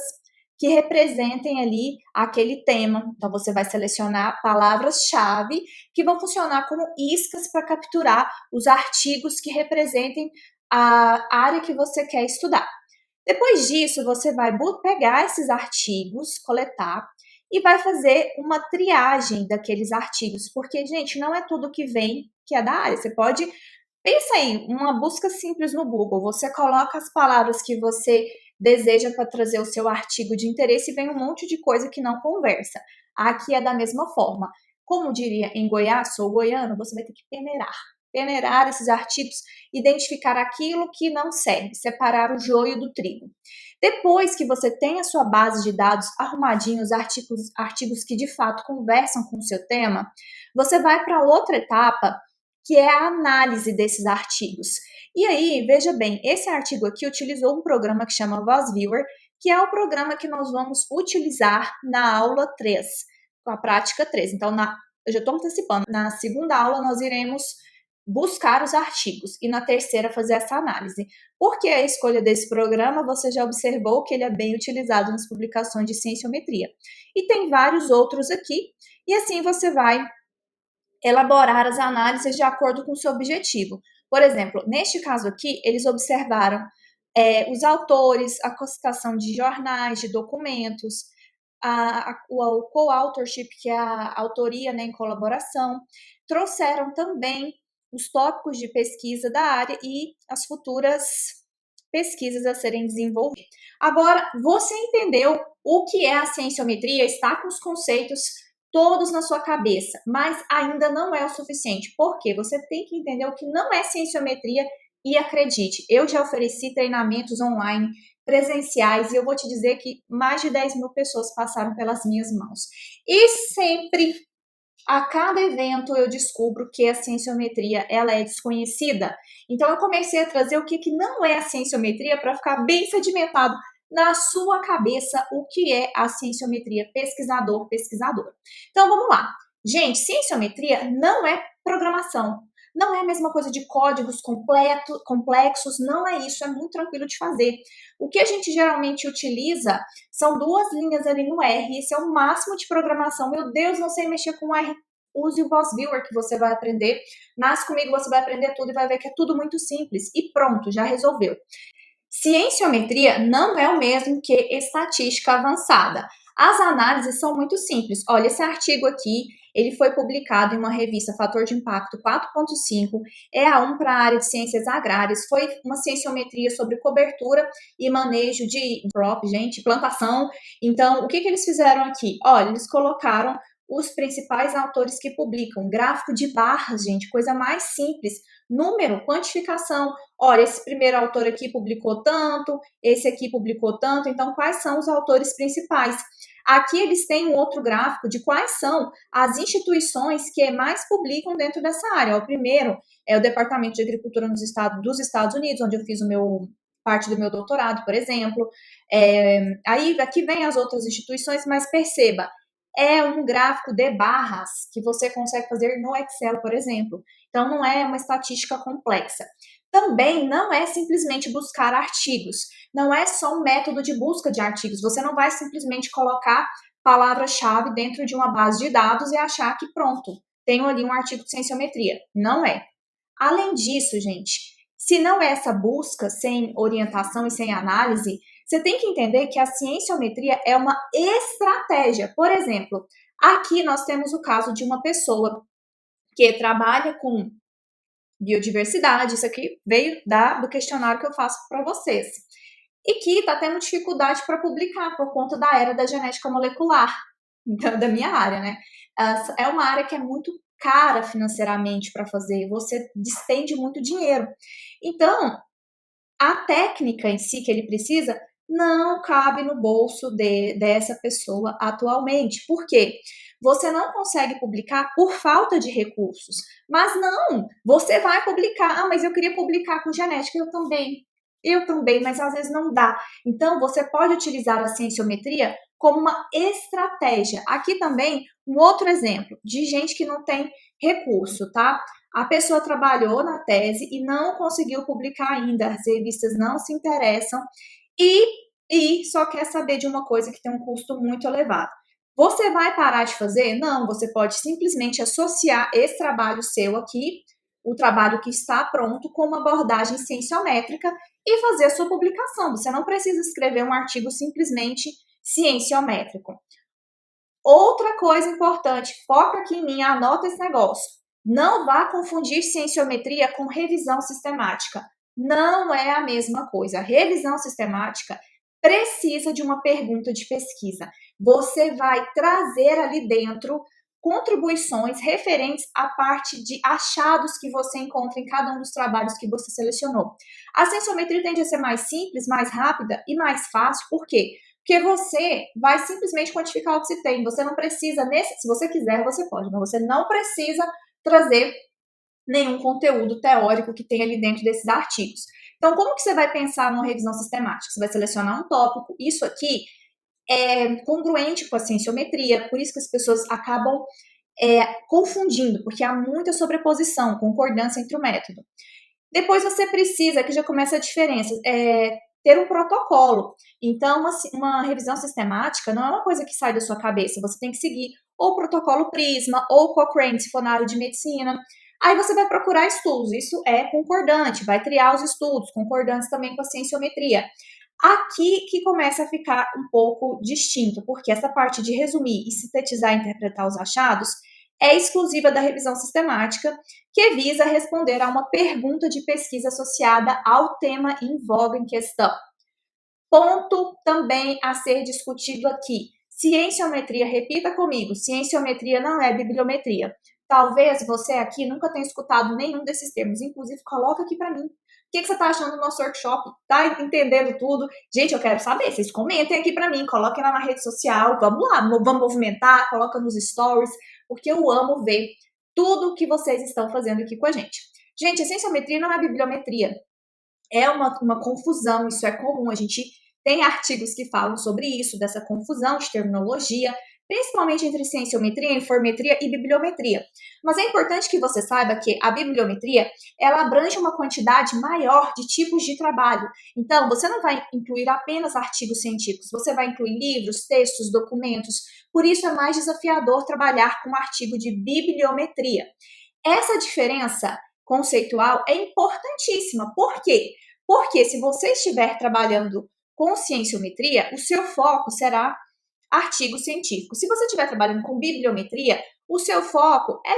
que representem ali aquele tema. Então, você vai selecionar palavras-chave que vão funcionar como iscas para capturar os artigos que representem a área que você quer estudar. Depois disso, você vai pegar esses artigos, coletar e vai fazer uma triagem daqueles artigos, porque, gente, não é tudo que vem que é da área. Você pode, pensa aí, uma busca simples no Google, você coloca as palavras que você deseja para trazer o seu artigo de interesse e vem um monte de coisa que não conversa. Aqui é da mesma forma. Como diria em Goiás, sou goiano, você vai ter que peneirar esses artigos, identificar aquilo que não serve, separar o joio do trigo. Depois que você tem a sua base de dados arrumadinhos, artigos que de fato conversam com o seu tema, você vai para outra etapa, que é a análise desses artigos. E aí, veja bem, esse artigo aqui utilizou um programa que chama VozViewer, que é o programa que nós vamos utilizar na aula 3, com a prática 3. Então, eu já estou antecipando, na segunda aula nós iremos buscar os artigos e na terceira fazer essa análise. Por que a escolha desse programa? Você já observou que ele é bem utilizado nas publicações de cienciometria. E tem vários outros aqui, e assim você vai elaborar as análises de acordo com o seu objetivo. Por exemplo, neste caso aqui, eles observaram os autores, a citação de jornais, de documentos, o co-authorship, que é a autoria, né, em colaboração, trouxeram também os tópicos de pesquisa da área e as futuras pesquisas a serem desenvolvidas. Agora, você entendeu o que é a cienciometria, está com os conceitos todos na sua cabeça, mas ainda não é o suficiente. Por quê? Você tem que entender o que não é cienciometria e acredite, eu já ofereci treinamentos online, presenciais, e eu vou te dizer que mais de 10 mil pessoas passaram pelas minhas mãos. E sempre, a cada evento, eu descubro que a cienciometria ela é desconhecida. Então, eu comecei a trazer o que não é a cienciometria para ficar bem sedimentado na sua cabeça o que é a cienciometria pesquisador, pesquisadora. Então, vamos lá. Gente, cienciometria não é programação. Não é a mesma coisa de códigos complexos, não é isso, é muito tranquilo de fazer. O que a gente geralmente utiliza são duas linhas ali no R, esse é o máximo de programação. Meu Deus, não sei mexer com R. Use o Voz Viewer que você vai aprender. Mas comigo você vai aprender tudo e vai ver que é tudo muito simples. E pronto, já resolveu. Cienciometria não é o mesmo que estatística avançada. As análises são muito simples. Olha, esse artigo aqui, ele foi publicado em uma revista Fator de Impacto 4.5, é A1 para a área de ciências agrárias, foi uma cienciometria sobre cobertura e manejo de crop, gente, plantação. Então, o que eles fizeram aqui? Olha, eles colocaram os principais autores que publicam, gráfico de barras, gente, coisa mais simples, número, quantificação. Olha, esse primeiro autor aqui publicou tanto, esse aqui publicou tanto, então quais são os autores principais? Aqui eles têm um outro gráfico de quais são as instituições que mais publicam dentro dessa área. O primeiro é o Departamento de Agricultura dos Estados Unidos, onde eu fiz parte do meu doutorado, por exemplo. Aí aqui vem as outras instituições, mas perceba, é um gráfico de barras que você consegue fazer no Excel, por exemplo. Então, não é uma estatística complexa. Também não é simplesmente buscar artigos. Não é só um método de busca de artigos. Você não vai simplesmente colocar palavra-chave dentro de uma base de dados e achar que pronto, tenho ali um artigo de cienciometria. Não é. Além disso, gente, se não é essa busca sem orientação e sem análise, você tem que entender que a cienciometria é uma estratégia. Por exemplo, aqui nós temos o caso de uma pessoa que trabalha com biodiversidade, isso aqui veio do questionário que eu faço para vocês, e que está tendo dificuldade para publicar por conta da era da genética molecular, então, da minha área, né? É uma área que é muito cara financeiramente para fazer, você despende muito dinheiro. Então, a técnica em si que ele precisa não cabe no bolso dessa pessoa atualmente. Por quê? Você não consegue publicar por falta de recursos. Mas não, você vai publicar. Ah, mas eu queria publicar com genética. Eu também, mas às vezes não dá. Então, você pode utilizar a cienciometria como uma estratégia. Aqui também, um outro exemplo de gente que não tem recurso, tá? A pessoa trabalhou na tese e não conseguiu publicar ainda, as revistas não se interessam e só quer saber de uma coisa que tem um custo muito elevado. Você vai parar de fazer? Não, você pode simplesmente associar esse trabalho seu aqui, o trabalho que está pronto, com uma abordagem cienciométrica e fazer a sua publicação. Você não precisa escrever um artigo simplesmente cienciométrico. Outra coisa importante, foca aqui em mim, anota esse negócio. Não vá confundir cienciometria com revisão sistemática. Não é a mesma coisa. A revisão sistemática precisa de uma pergunta de pesquisa. Você vai trazer ali dentro contribuições referentes à parte de achados que você encontra em cada um dos trabalhos que você selecionou. A cienciometria tende a ser mais simples, mais rápida e mais fácil. Por quê? Porque você vai simplesmente quantificar o que se tem. Você não precisa, se você quiser, você pode, mas você não precisa trazer nenhum conteúdo teórico que tem ali dentro desses artigos. Então, como que você vai pensar numa revisão sistemática? Você vai selecionar um tópico. Isso aqui é congruente com a cienciometria, por isso que as pessoas acabam confundindo, porque há muita sobreposição, concordância entre o método. Depois você precisa, que já começa a diferença, ter um protocolo. Então, uma revisão sistemática não é uma coisa que sai da sua cabeça, você tem que seguir ou o protocolo PRISMA, ou Cochrane, se for na área de medicina. Aí você vai procurar estudos, isso é concordante, vai triar os estudos, concordantes também com a cienciometria. Aqui que começa a ficar um pouco distinto, porque essa parte de resumir e sintetizar e interpretar os achados é exclusiva da revisão sistemática, que visa responder a uma pergunta de pesquisa associada ao tema em voga em questão. Ponto também a ser discutido aqui. Cienciometria, repita comigo, cienciometria não é bibliometria. Talvez você aqui nunca tenha escutado nenhum desses termos, inclusive coloca aqui para mim. O que você está achando do nosso workshop? Tá entendendo tudo? Gente, eu quero saber, vocês comentem aqui para mim, coloquem lá na rede social, vamos lá, vamos movimentar, coloca nos stories, porque eu amo ver tudo que vocês estão fazendo aqui com a gente. Gente, a cienciometria não é bibliometria. É uma confusão, isso é comum, a gente tem artigos que falam sobre isso, dessa confusão de terminologia, principalmente entre cienciometria, informetria e bibliometria. Mas é importante que você saiba que a bibliometria, ela abrange uma quantidade maior de tipos de trabalho. Então, você não vai incluir apenas artigos científicos, você vai incluir livros, textos, documentos. Por isso é mais desafiador trabalhar com um artigo de bibliometria. Essa diferença conceitual é importantíssima. Por quê? Porque se você estiver trabalhando com cienciometria, o seu foco será artigo científico. Se você estiver trabalhando com bibliometria, o seu foco é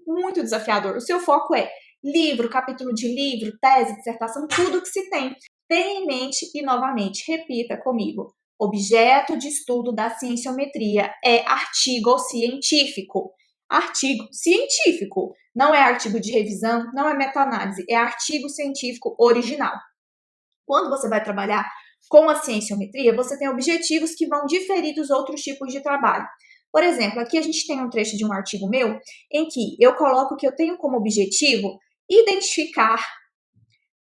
muito desafiador. O seu foco é livro, capítulo de livro, tese, dissertação, tudo que se tem. Tenha em mente e, novamente, repita comigo. Objeto de estudo da cienciometria é artigo científico. Artigo científico. Não é artigo de revisão, não é meta-análise, é artigo científico original. Quando você vai trabalhar com a cienciometria, você tem objetivos que vão diferir dos outros tipos de trabalho. Por exemplo, aqui a gente tem um trecho de um artigo meu em que eu coloco que eu tenho como objetivo identificar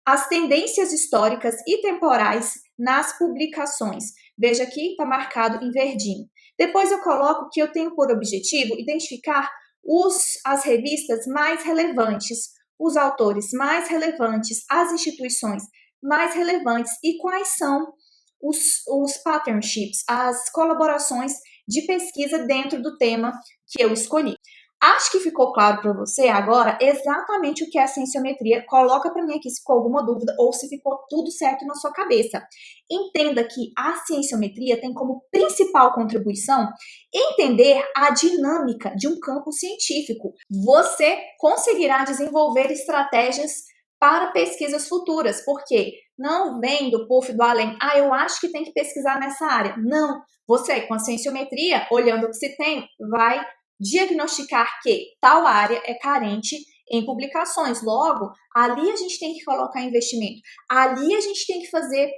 as tendências históricas e temporais nas publicações. Veja aqui, está marcado em verdinho. Depois eu coloco que eu tenho por objetivo identificar as revistas mais relevantes, os autores mais relevantes, as instituições mais relevantes e quais são os partnerships, as colaborações de pesquisa dentro do tema que eu escolhi. Acho que ficou claro para você agora exatamente o que é a cienciometria. Coloca para mim aqui se ficou alguma dúvida ou se ficou tudo certo na sua cabeça. Entenda que a cienciometria tem como principal contribuição entender a dinâmica de um campo científico. Você conseguirá desenvolver estratégias para pesquisas futuras, porque não vem do puff do além, eu acho que tem que pesquisar nessa área. Não, você com a cienciometria, olhando o que se tem, vai diagnosticar que tal área é carente em publicações. Logo, ali a gente tem que colocar investimento. Ali a gente tem que fazer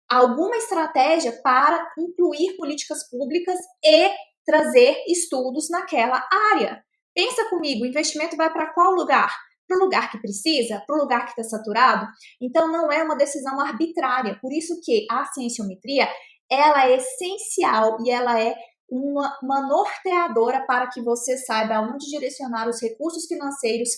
alguma estratégia para incluir políticas públicas e trazer estudos naquela área. Pensa comigo, o investimento vai para qual lugar? Para o lugar que precisa? Para o lugar que está saturado? Então, não é uma decisão arbitrária. Por isso que a cienciometria, ela é essencial e ela é uma norteadora para que você saiba onde direcionar os recursos financeiros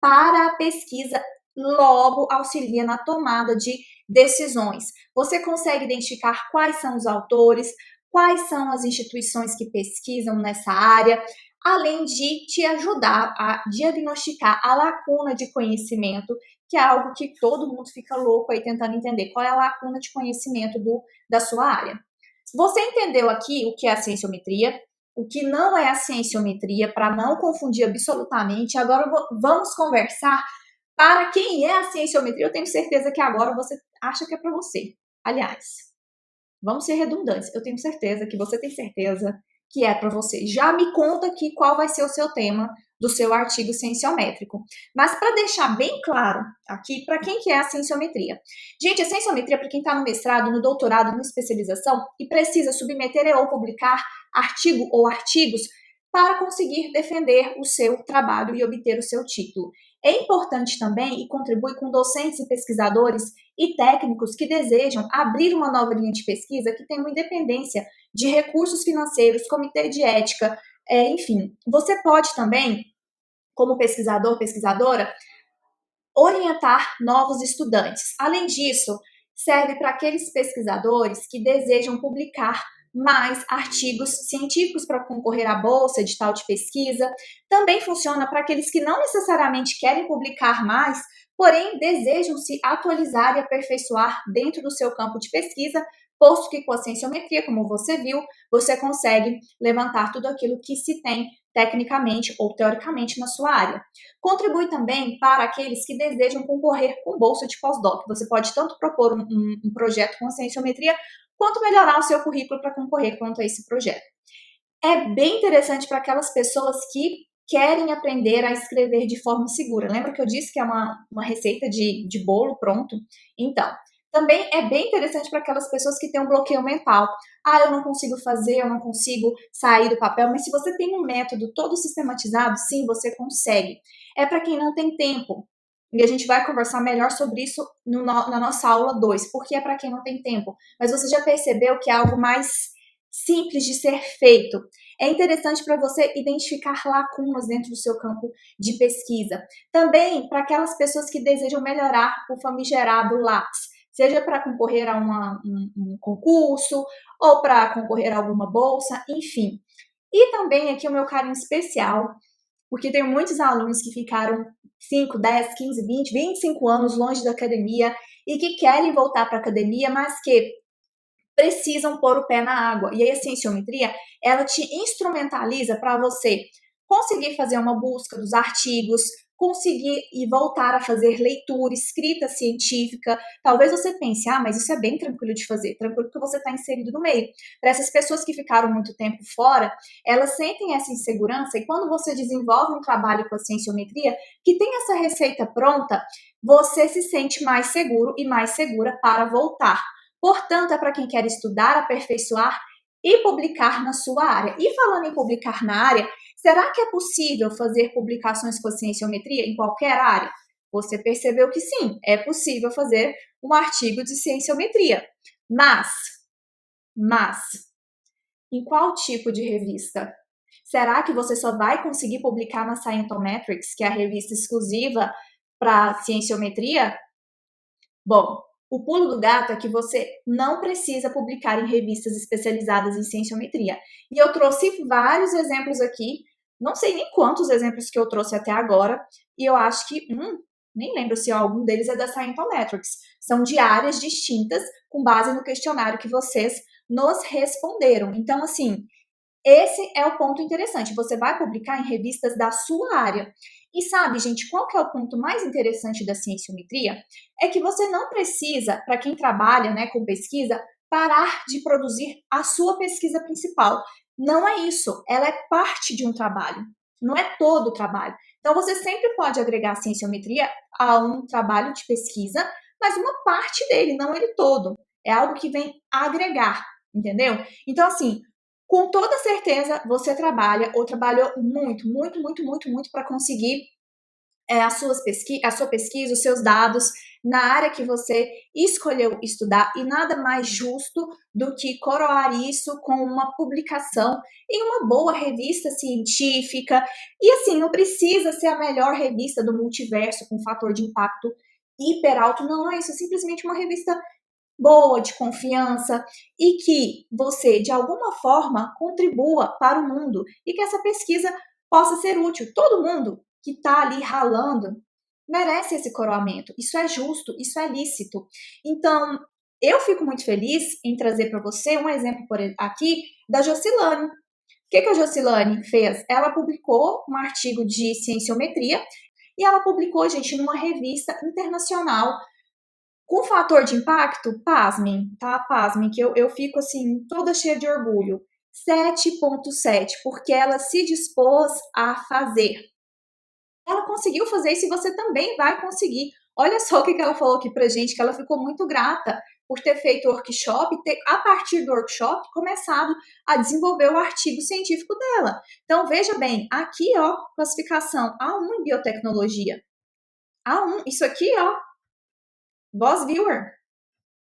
para a pesquisa, logo auxilia na tomada de decisões. Você consegue identificar quais são os autores, quais são as instituições que pesquisam nessa área, além de te ajudar a diagnosticar a lacuna de conhecimento, que é algo que todo mundo fica louco aí tentando entender. Qual é a lacuna de conhecimento da sua área? Você entendeu aqui o que é a cienciometria, o que não é a cienciometria, para não confundir absolutamente. Agora vamos conversar para quem é a cienciometria. Eu tenho certeza que agora você acha que é para você. Aliás, vamos ser redundantes. Eu tenho certeza que você tem certeza que é para você. Já me conta aqui qual vai ser o seu tema do seu artigo cienciométrico. Mas para deixar bem claro aqui, para quem que é a cienciometria? Gente, a cienciometria para quem está no mestrado, no doutorado, na especialização e precisa submeter ou publicar artigo ou artigos para conseguir defender o seu trabalho e obter o seu título. É importante também e contribui com docentes e pesquisadores e técnicos que desejam abrir uma nova linha de pesquisa que tenha uma independência de recursos financeiros, comitê de ética, enfim. Você pode também, como pesquisador, pesquisadora, orientar novos estudantes. Além disso, serve para aqueles pesquisadores que desejam publicar mais artigos científicos para concorrer à bolsa, edital de pesquisa. Também funciona para aqueles que não necessariamente querem publicar mais, porém desejam se atualizar e aperfeiçoar dentro do seu campo de pesquisa, posto que com a cienciometria, como você viu, você consegue levantar tudo aquilo que se tem tecnicamente ou teoricamente na sua área. Contribui também para aqueles que desejam concorrer com bolsa de pós-doc. Você pode tanto propor um projeto com a cienciometria, quanto melhorar o seu currículo para concorrer quanto a esse projeto. É bem interessante para aquelas pessoas que querem aprender a escrever de forma segura. Lembra que eu disse que é uma receita de bolo pronto? Então, também é bem interessante para aquelas pessoas que têm um bloqueio mental. Ah, eu não consigo fazer, eu não consigo sair do papel, mas se você tem um método todo sistematizado, sim, você consegue. É para quem não tem tempo. E a gente vai conversar melhor sobre isso na nossa aula 2, porque é para quem não tem tempo. Mas você já percebeu que é algo mais simples de ser feito. É interessante para você identificar lacunas dentro do seu campo de pesquisa. Também para aquelas pessoas que desejam melhorar o famigerado lápis, seja para concorrer a um concurso ou para concorrer a alguma bolsa, enfim. E também aqui o meu carinho especial, porque tenho muitos alunos que ficaram 5, 10, 15, 20, 25 anos longe da academia e que querem voltar para a academia, mas que precisam pôr o pé na água. E aí a cienciometria, ela te instrumentaliza para você conseguir fazer uma busca dos artigos, conseguir e voltar a fazer leitura, escrita científica. Talvez você pense, ah, mas isso é bem tranquilo de fazer, tranquilo porque você está inserido no meio. Para essas pessoas que ficaram muito tempo fora, elas sentem essa insegurança e quando você desenvolve um trabalho com a cienciometria, que tem essa receita pronta, você se sente mais seguro e mais segura para voltar. Portanto, é para quem quer estudar, aperfeiçoar e publicar na sua área. E falando em publicar na área, será que é possível fazer publicações com a cienciometria em qualquer área? Você percebeu que sim, é possível fazer um artigo de cienciometria. Mas, em qual tipo de revista? Será que você só vai conseguir publicar na Scientometrics, que é a revista exclusiva para cienciometria? Bom, o pulo do gato é que você não precisa publicar em revistas especializadas em cienciometria. E eu trouxe vários exemplos aqui, não sei nem quantos exemplos que eu trouxe até agora, e eu acho que, nem lembro se algum deles é da Scientometrics. São de áreas distintas, com base no questionário que vocês nos responderam. Então, assim, esse é o ponto interessante. Você vai publicar em revistas da sua área. E sabe, gente, qual que é o ponto mais interessante da cienciometria? É que você não precisa, para quem trabalha, né, com pesquisa, parar de produzir a sua pesquisa principal. Não é isso. Ela é parte de um trabalho. Não é todo o trabalho. Então, você sempre pode agregar a cienciometria a um trabalho de pesquisa, mas uma parte dele, não ele todo. É algo que vem agregar, entendeu? Então, assim, com toda certeza você trabalha ou trabalhou muito para conseguir a sua pesquisa, os seus dados na área que você escolheu estudar e nada mais justo do que coroar isso com uma publicação em uma boa revista científica. E assim, não precisa ser a melhor revista do multiverso com fator de impacto hiper alto, não é isso, é simplesmente uma revista boa, de confiança e que você, de alguma forma, contribua para o mundo e que essa pesquisa possa ser útil. Todo mundo que está ali ralando merece esse coroamento. Isso é justo, isso é lícito. Então, eu fico muito feliz em trazer para você um exemplo aqui da Jocilane. O que a Jocilane fez? Ela publicou um artigo de cienciometria e ela publicou, gente, numa revista internacional com fator de impacto, pasmem, tá? Pasmem, que eu fico assim, toda cheia de orgulho. 7,7, porque ela se dispôs a fazer. Ela conseguiu fazer isso e você também vai conseguir. Olha só o que ela falou aqui pra gente, que ela ficou muito grata por ter feito o workshop e ter, a partir do workshop, começado a desenvolver o artigo científico dela. Então, veja bem, aqui, ó, classificação A1 em biotecnologia. A1, isso aqui, ó, Voz Viewer,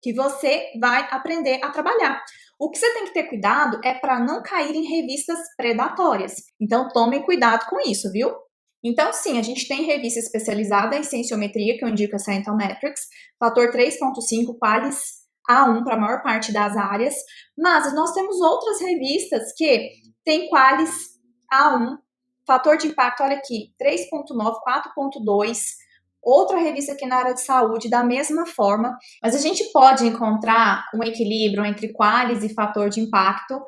que você vai aprender a trabalhar. O que você tem que ter cuidado é para não cair em revistas predatórias. Então, tomem cuidado com isso, viu? Então, sim, a gente tem revista especializada em cienciometria, que eu indico a Scientometrics, fator 3.5, Qualis A1 para a maior parte das áreas, mas nós temos outras revistas que têm qualis A1, fator de impacto, olha aqui, 3.9, 4.2, outra revista aqui na área de saúde da mesma forma, mas a gente pode encontrar um equilíbrio entre qualis e fator de impacto,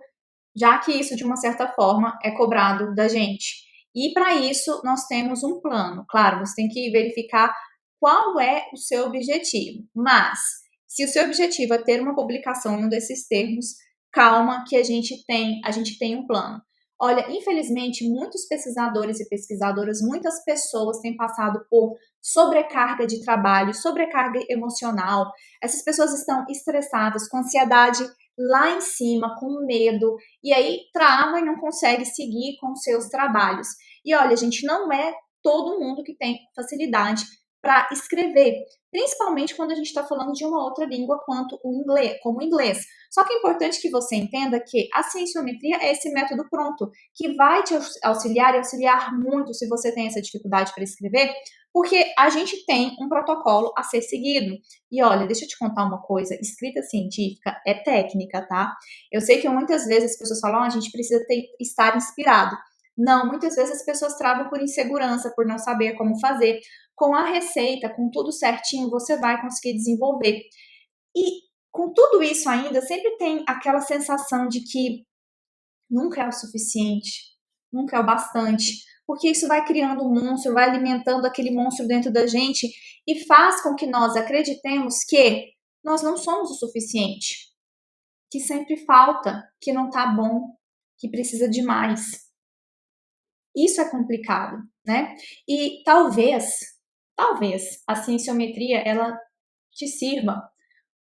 já que isso, de uma certa forma, é cobrado da gente. E para isso, nós temos um plano. Claro, você tem que verificar qual é o seu objetivo, mas se o seu objetivo é ter uma publicação em um desses termos, calma que a gente tem um plano. Olha, infelizmente, muitos pesquisadores e pesquisadoras, muitas pessoas têm passado por sobrecarga de trabalho, sobrecarga emocional. Essas pessoas estão estressadas, com ansiedade lá em cima, com medo, e aí trava e não consegue seguir com seus trabalhos. E olha, gente, não é todo mundo que tem facilidade para escrever, principalmente quando a gente está falando de uma outra língua quanto o inglês, como o inglês. Só que é importante que você entenda que a cienciometria é esse método pronto, que vai te auxiliar e auxiliar muito se você tem essa dificuldade para escrever, porque a gente tem um protocolo a ser seguido. E olha, deixa eu te contar uma coisa, escrita científica é técnica, tá? Eu sei que muitas vezes as pessoas falam, a gente precisa estar inspirado. Não, muitas vezes as pessoas travam por insegurança, por não saber como fazer. Com a receita, com tudo certinho, você vai conseguir desenvolver. E com tudo isso ainda, sempre tem aquela sensação de que nunca é o suficiente, nunca é o bastante, porque isso vai criando um monstro, vai alimentando aquele monstro dentro da gente e faz com que nós acreditemos que nós não somos o suficiente, que sempre falta, que não tá bom, que precisa de mais. Isso é complicado, né? E talvez a cienciometria ela te sirva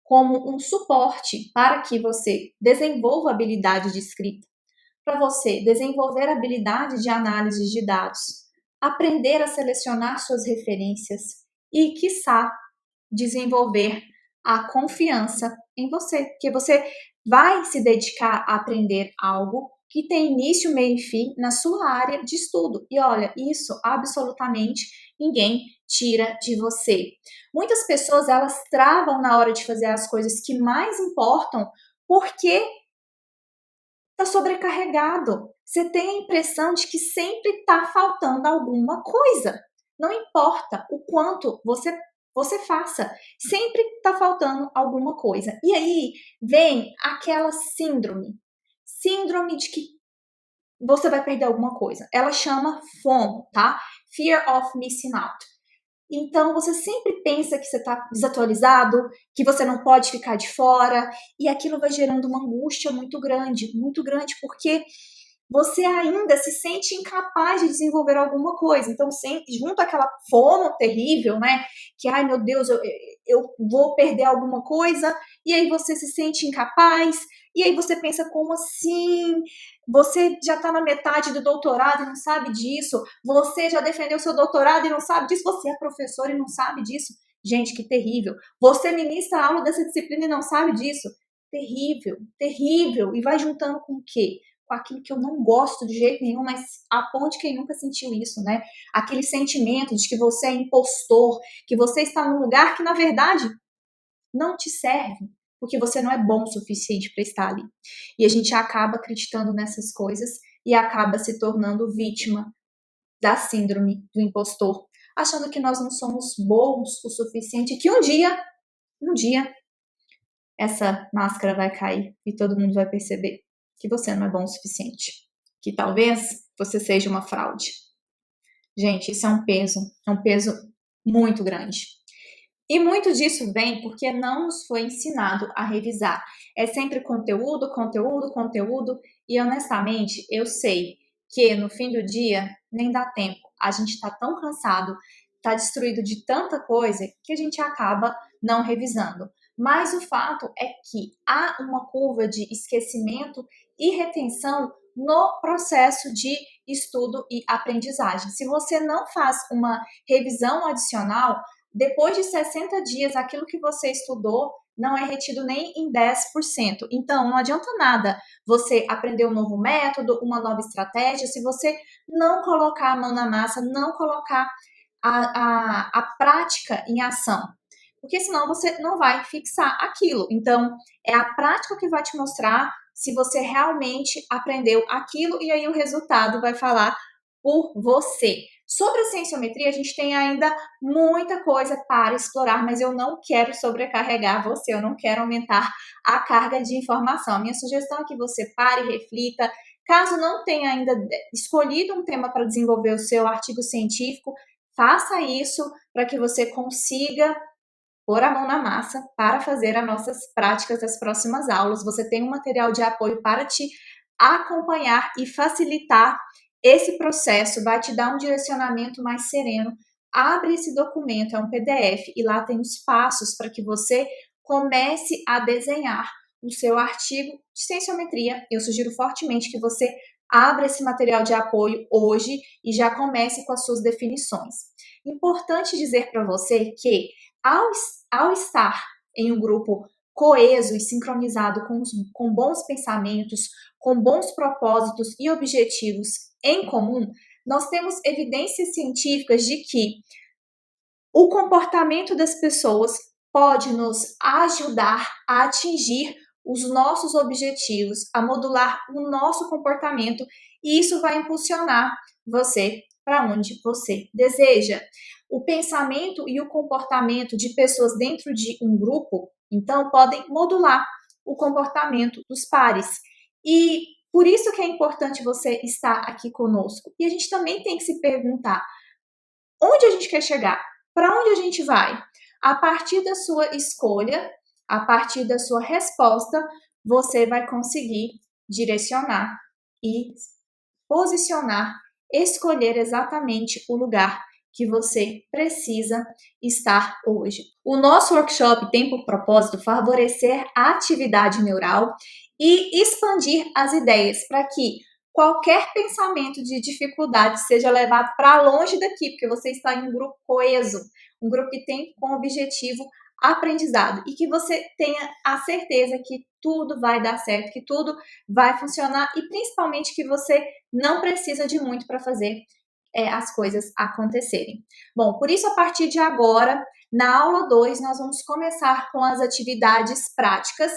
como um suporte para que você desenvolva habilidade de escrita, para você desenvolver habilidade de análise de dados, aprender a selecionar suas referências e, quiçá, desenvolver a confiança em você, que você vai se dedicar a aprender algo que tem início, meio e fim na sua área de estudo. E olha, isso absolutamente ninguém tira de você. Muitas pessoas elas travam na hora de fazer as coisas que mais importam porque está sobrecarregado. Você tem a impressão de que sempre está faltando alguma coisa. Não importa o quanto você faça, sempre está faltando alguma coisa. E aí vem aquela síndrome de que você vai perder alguma coisa. Ela chama FOMO, tá? Fear of Missing Out. Então, você sempre pensa que você está desatualizado, que você não pode ficar de fora, e aquilo vai gerando uma angústia muito grande, porque você ainda se sente incapaz de desenvolver alguma coisa. Então, junto àquela fome terrível, né? Que, ai meu Deus, eu vou perder alguma coisa, e aí você se sente incapaz, e aí você pensa, como assim? Você já está na metade do doutorado e não sabe disso, você já defendeu seu doutorado e não sabe disso, você é professor e não sabe disso. Gente, que terrível. Você ministra a aula dessa disciplina e não sabe disso. Terrível, terrível. E vai juntando com o quê? Com aquilo que eu não gosto de jeito nenhum, mas aponte quem nunca sentiu isso, né? Aquele sentimento de que você é impostor, que você está num lugar que, na verdade, não te serve, porque você não é bom o suficiente para estar ali. E a gente acaba acreditando nessas coisas e acaba se tornando vítima da síndrome do impostor, achando que nós não somos bons o suficiente, que um dia, essa máscara vai cair e todo mundo vai perceber que você não é bom o suficiente, que talvez você seja uma fraude. Gente, isso é um peso muito grande. E muito disso vem porque não nos foi ensinado a revisar. É sempre conteúdo, conteúdo, conteúdo, e honestamente, eu sei que no fim do dia nem dá tempo. A gente está tão cansado, está destruído de tanta coisa que a gente acaba não revisando. Mas o fato é que há uma curva de esquecimento e retenção no processo de estudo e aprendizagem. Se você não faz uma revisão adicional, depois de 60 dias, aquilo que você estudou não é retido nem em 10%. Então, não adianta nada você aprender um novo método, uma nova estratégia, se você não colocar a mão na massa, não colocar a prática em ação. porque senão você não vai fixar aquilo. Então, é a prática que vai te mostrar se você realmente aprendeu aquilo e aí o resultado vai falar por você. Sobre a cienciometria, a gente tem ainda muita coisa para explorar, mas eu não quero sobrecarregar você, eu não quero aumentar a carga de informação. A minha sugestão é que você pare e reflita. Caso não tenha ainda escolhido um tema para desenvolver o seu artigo científico, faça isso para que você consiga pôr a mão na massa para fazer as nossas práticas das próximas aulas. Você tem um material de apoio para te acompanhar e facilitar esse processo, vai te dar um direcionamento mais sereno. Abre esse documento, é um PDF, e lá tem os passos para que você comece a desenhar o seu artigo de cienciometria. Eu sugiro fortemente que você abra esse material de apoio hoje e já comece com as suas definições. Importante dizer para você que ao estar em um grupo coeso e sincronizado com bons pensamentos, com bons propósitos e objetivos em comum, nós temos evidências científicas de que o comportamento das pessoas pode nos ajudar a atingir os nossos objetivos, a modular o nosso comportamento, e isso vai impulsionar você para onde você deseja. O pensamento e o comportamento de pessoas dentro de um grupo, então, podem modular o comportamento dos pares. E por isso que é importante você estar aqui conosco. E a gente também tem que se perguntar: onde a gente quer chegar? Para onde a gente vai? A partir da sua escolha, a partir da sua resposta, você vai conseguir direcionar e posicionar, escolher exatamente o lugar que você precisa estar hoje. O nosso workshop tem por propósito favorecer a atividade neural e expandir as ideias para que qualquer pensamento de dificuldade seja levado para longe daqui, porque você está em um grupo coeso, um grupo que tem como objetivo aprendizado, e que você tenha a certeza que tudo vai dar certo, que tudo vai funcionar, e principalmente que você não precisa de muito para fazer as coisas acontecerem. Bom, por isso, a partir de agora, na aula 2, nós vamos começar com as atividades práticas.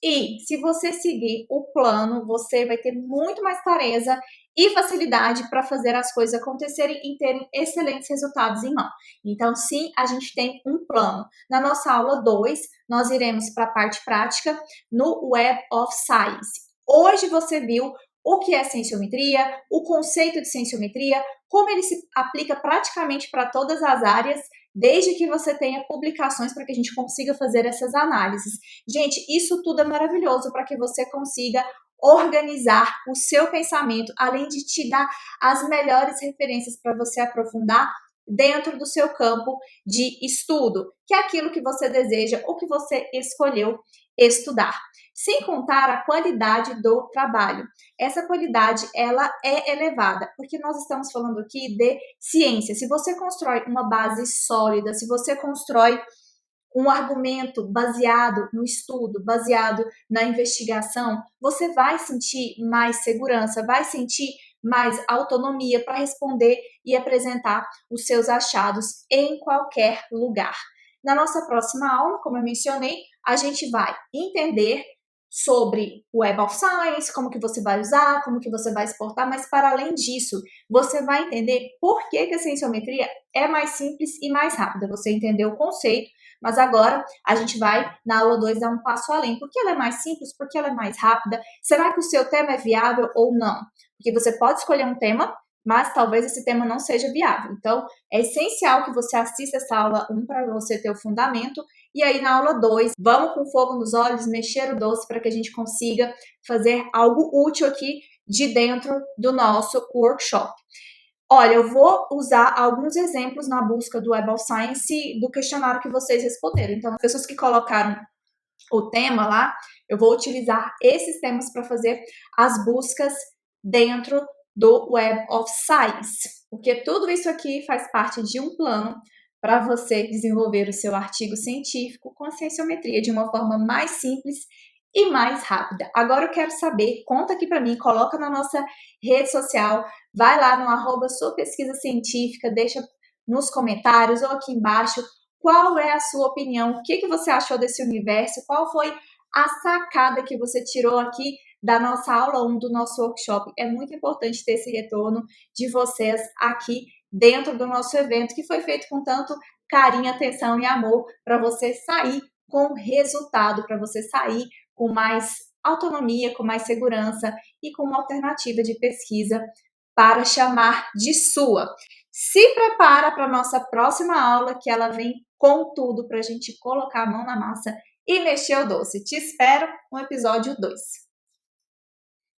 E se você seguir o plano, você vai ter muito mais clareza e facilidade para fazer as coisas acontecerem e terem excelentes resultados em mão. Então, sim, a gente tem um plano. Na nossa aula 2, nós iremos para a parte prática no Web of Science. Hoje você viu o que é cienciometria, o conceito de cienciometria, como ele se aplica praticamente para todas as áreas, desde que você tenha publicações para que a gente consiga fazer essas análises. Gente, isso tudo é maravilhoso para que você consiga organizar o seu pensamento, além de te dar as melhores referências para você aprofundar dentro do seu campo de estudo, que é aquilo que você deseja ou que você escolheu estudar. Sem contar a qualidade do trabalho. Essa qualidade, ela é elevada, porque nós estamos falando aqui de ciência. Se você constrói uma base sólida, se você constrói um argumento baseado no estudo, baseado na investigação, você vai sentir mais segurança, vai sentir mais autonomia para responder e apresentar os seus achados em qualquer lugar. Na nossa próxima aula, como eu mencionei, a gente vai entender sobre o Web of Science, como que você vai usar, como que você vai exportar, mas para além disso, você vai entender por que a cienciometria é mais simples e mais rápida. Você entendeu o conceito, mas agora a gente vai, na aula 2, dar um passo além. Por que ela é mais simples? Por que ela é mais rápida? Será que o seu tema é viável ou não? Porque você pode escolher um tema, mas talvez esse tema não seja viável. Então, é essencial que você assista essa aula 1 para você ter o fundamento. E aí, na aula 2, vamos com fogo nos olhos, mexer o doce para que a gente consiga fazer algo útil aqui de dentro do nosso workshop. Olha, eu vou usar alguns exemplos na busca do Web of Science do questionário que vocês responderam. Então, as pessoas que colocaram o tema lá, eu vou utilizar esses temas para fazer as buscas dentro do Web of Science, porque tudo isso aqui faz parte de um plano para você desenvolver o seu artigo científico com a cienciometria de uma forma mais simples e mais rápida. Agora eu quero saber, conta aqui para mim, coloca na nossa rede social, vai lá no @sua pesquisa científica, deixa nos comentários ou aqui embaixo Qual é a sua opinião? O que você achou desse universo? Qual foi a sacada que você tirou aqui da nossa aula 1 do nosso workshop? É muito importante ter esse retorno de vocês aqui dentro do nosso evento, que foi feito com tanto carinho, atenção e amor para você sair com resultado, para você sair com mais autonomia, com mais segurança e com uma alternativa de pesquisa para chamar de sua. Se prepara para a nossa próxima aula, que ela vem com tudo para a gente colocar a mão na massa e mexer o doce. Te espero no episódio 2.